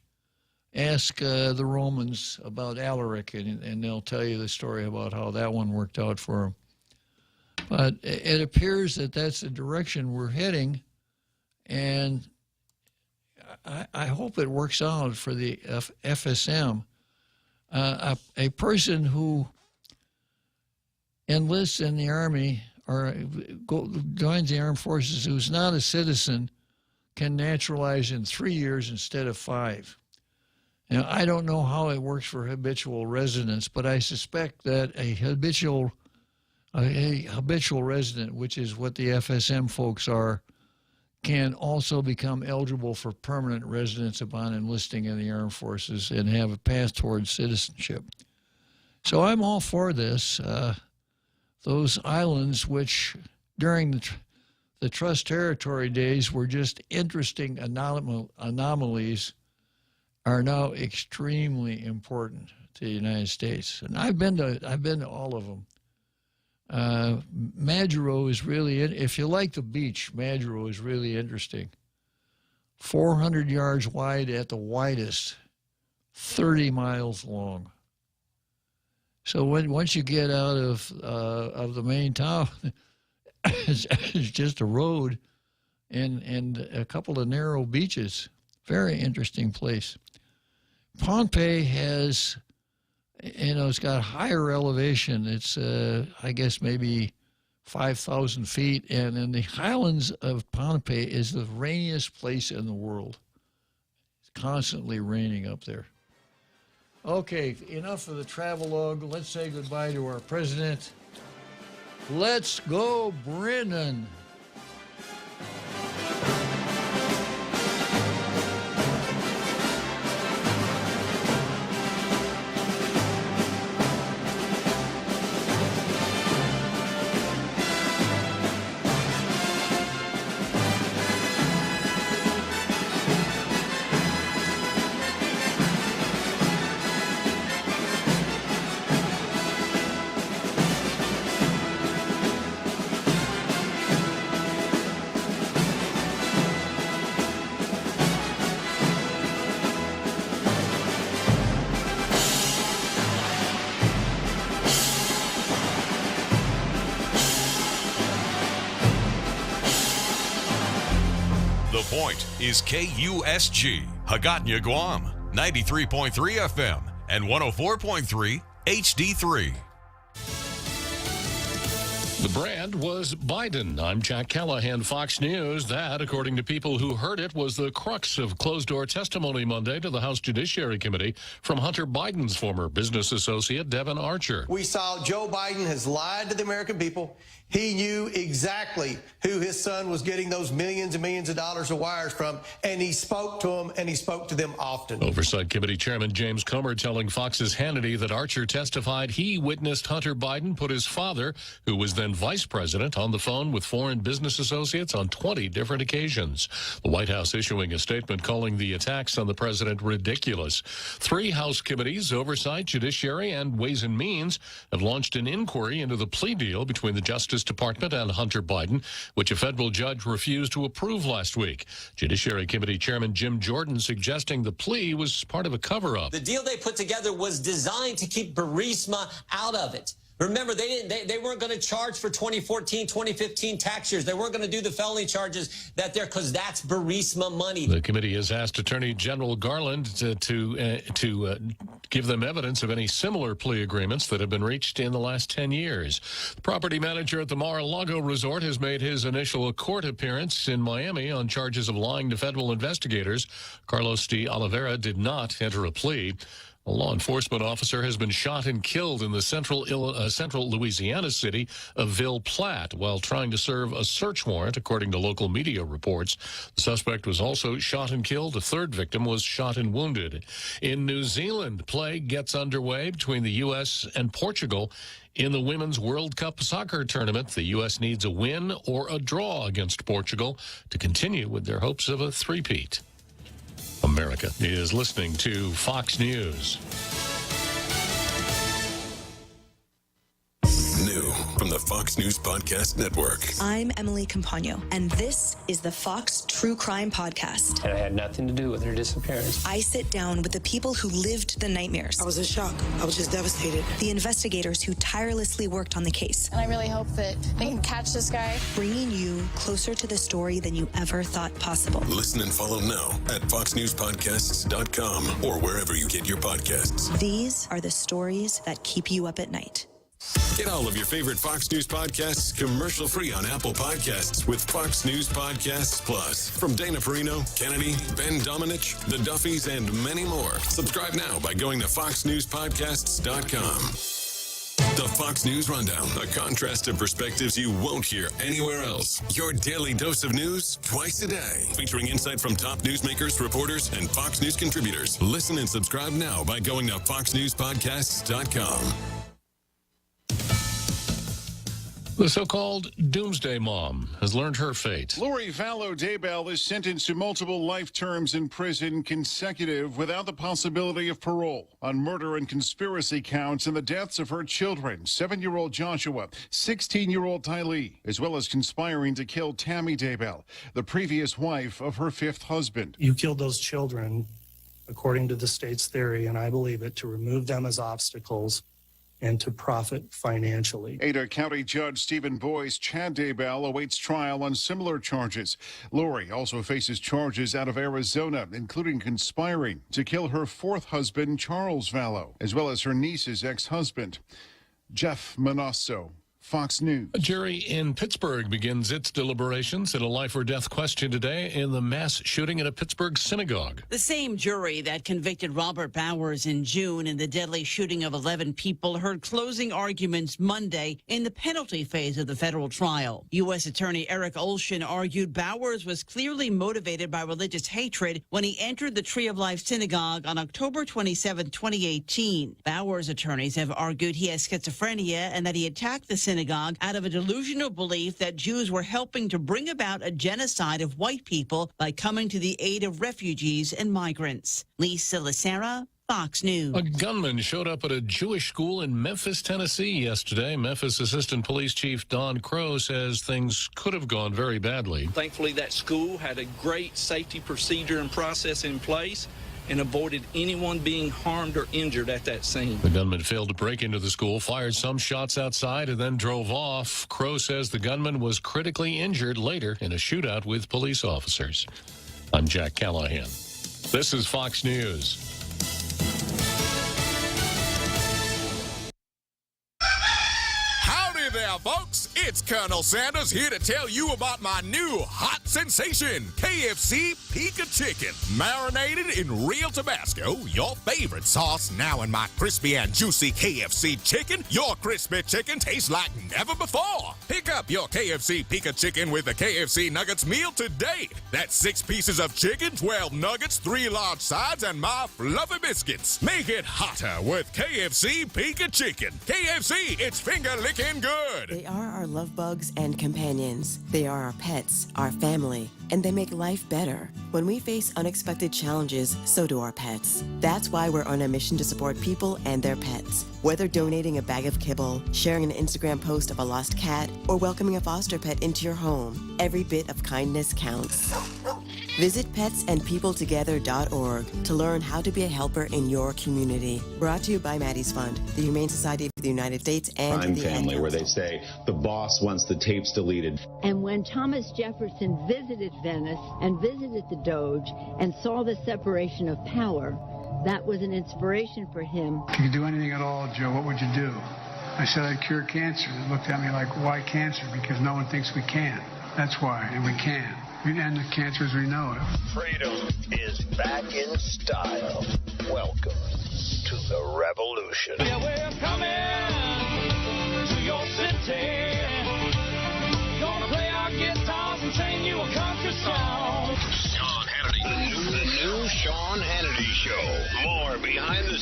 S13: Ask the Romans about Alaric, and they'll tell you the story about how that one worked out for them. But it appears that that's the direction we're heading, and I hope it works out for the FSM. A person who enlists in the Army or joins the armed forces who's not a citizen can naturalize in 3 years instead of 5. Now, I don't know how it works for habitual residents, but I suspect that a habitual resident, which is what the FSM folks are, can also become eligible for permanent residence upon enlisting in the armed forces and have a path towards citizenship. So I'm all for this. Those islands, which during the Trust Territory days were just interesting anomalies, are now extremely important to the United States. And I've been to all of them. Majuro is really, if you like the beach, Majuro is really interesting. 400 yards wide at the widest, 30 miles long. So once you get out of the main town, it's just a road and a couple of narrow beaches. Very interesting place. Pohnpei has, it's got higher elevation. It's, I guess, maybe 5,000 feet. And in the highlands of Pohnpei is the rainiest place in the world. It's constantly raining up there. Okay, enough of the travelogue. Let's say goodbye to our president. Let's go, Brennan.
S16: Point is KUSG, Hagåtña, Guam, 93.3 FM and 104.3 HD3.
S4: The brand was Biden. I'm Jack Callahan, Fox News. That, according to people who heard it, was the crux of closed-door testimony Monday to the House Judiciary Committee from Hunter Biden's former business associate, Devin Archer.
S18: We saw Joe Biden has lied to the American people. He knew exactly who his son was getting those millions and millions of dollars of wires from, and he spoke to them, and he spoke to them often.
S4: Oversight Committee Chairman James Comer telling Fox's Hannity that Archer testified he witnessed Hunter Biden put his father, who was then vice president, on the phone with foreign business associates on 20 different occasions. The White House issuing a statement calling the attacks on the president ridiculous. 3 House committees, Oversight, Judiciary, and Ways and Means, have launched an inquiry into the plea deal between the Justice Department and Hunter Biden, which a federal judge refused to approve last week. Judiciary Committee Chairman Jim Jordan suggesting the plea was part of a cover-up.
S19: The deal they put together was designed to keep Burisma out of it. Remember, they weren't going to charge for 2014, 2015 tax years. They weren't going to do the felony charges because that's Burisma money.
S4: The committee has asked Attorney General Garland to give them evidence of any similar plea agreements that have been reached in the last 10 years. The property manager at the Mar-a-Lago Resort has made his initial court appearance in Miami on charges of lying to federal investigators. Carlos de Oliveira did not enter a plea. A law enforcement officer has been shot and killed in the central Louisiana city of Ville Platte while trying to serve a search warrant, according to local media reports. The suspect was also shot and killed. A third victim was shot and wounded. In New Zealand, play gets underway between the U.S. and Portugal. In the Women's World Cup soccer tournament, the U.S. needs a win or a draw against Portugal to continue with their hopes of a three-peat. America is listening to Fox News.
S20: New from the Fox News Podcast Network.
S21: I'm Emily Campagno, and this is the Fox True Crime Podcast.
S22: And I had nothing to do with her disappearance.
S21: I sit down with the people who lived the nightmares.
S23: I was in shock. I was just devastated.
S21: The investigators who tirelessly worked on the case.
S25: And I really hope that they can catch this guy.
S21: Bringing you closer to the story than you ever thought possible.
S20: Listen and follow now at foxnewspodcasts.com or wherever you get your podcasts.
S21: These are the stories that keep you up at night.
S20: Get all of your favorite Fox News podcasts commercial-free on Apple Podcasts with Fox News Podcasts Plus. From Dana Perino, Kennedy, Ben Domenech, The Duffys, and many more. Subscribe now by going to foxnewspodcasts.com. The Fox News Rundown, a contrast of perspectives you won't hear anywhere else. Your daily dose of news twice a day, featuring insight from top newsmakers, reporters, and Fox News contributors. Listen and subscribe now by going to foxnewspodcasts.com.
S4: The so-called Doomsday Mom has learned her fate.
S28: Lori Vallow Daybell is sentenced to multiple life terms in prison consecutive without the possibility of parole on murder and conspiracy counts in the deaths of her children, 7-year-old Joshua, 16-year-old Tylee, as well as conspiring to kill Tammy Daybell, the previous wife of her 5th husband.
S29: You killed those children, according to the state's theory, and I believe it, to remove them as obstacles and to profit financially.
S28: Ada County Judge Stephen Boyce Chad Daybell awaits trial on similar charges. Lori also faces charges out of Arizona, including conspiring to kill her 4th husband, Charles Vallow, as well as her niece's ex-husband, Jeff Manasso. Fox News.
S4: A jury in Pittsburgh begins its deliberations in a life-or-death question today in the mass shooting at a Pittsburgh synagogue.
S30: The same jury that convicted Robert Bowers in June in the deadly shooting of 11 people heard closing arguments Monday in the penalty phase of the federal trial. U.S. Attorney Eric Olshan argued Bowers was clearly motivated by religious hatred when he entered the Tree of Life synagogue on October 27, 2018. Bowers' attorneys have argued he has schizophrenia and that he attacked the synagogue out of a delusional belief that Jews were helping to bring about a genocide of white people by coming to the aid of refugees and migrants. Lisa Lacera, Fox News.
S4: A gunman showed up at a Jewish school in Memphis, Tennessee yesterday. Memphis Assistant Police Chief Don Crow says things could have gone very badly.
S31: Thankfully, that school had a great safety procedure and process in place and avoided anyone being harmed or injured at that scene.
S4: The gunman failed to break into the school, fired some shots outside, and then drove off. Crow says the gunman was critically injured later in a shootout with police officers. I'm Jack Callahan. This is Fox News.
S32: Howdy there, folks.
S5: It's Colonel Sanders here to tell you about my new hot sensation, KFC Pica Chicken. Marinated in real Tabasco, your favorite sauce now in my crispy and juicy KFC chicken. Your crispy chicken tastes like never before. Pick up your KFC Pica Chicken with the KFC Nuggets meal today. That's 6 pieces of chicken, 12 nuggets, 3 large sides, and my fluffy biscuits. Make it hotter with KFC Pica Chicken. KFC, it's finger-licking good.
S6: They are our love bugs and companions. They are our pets, our family, and they make life better. When we face unexpected challenges, so do our pets. That's why we're on a mission to support people and their pets. Whether donating a bag of kibble, sharing an Instagram post of a lost cat, or welcoming a foster pet into your home, every bit of kindness counts. Visit petsandpeopletogether.org to learn how to be a helper in your community. Brought to you by Maddie's Fund, the Humane Society of the United States, and
S7: Crime
S6: the
S7: Family, where they say the boss wants the tapes deleted.
S8: And when Thomas Jefferson visited Venice and visited the Doge and saw the separation of power, that was an inspiration for him.
S10: If you could do anything at all, Joe, what would you do? I said I'd cure cancer. They looked at me like, why cancer? Because no one thinks we can. That's why, and we can. We'd end the cancer as we know it.
S11: Freedom is back in style. Welcome to the revolution.
S12: Yeah, we're coming to your city. Gonna play our guitars and sing you a country song.
S11: Sean Hannity. The new Sean Hannity Show. More behind the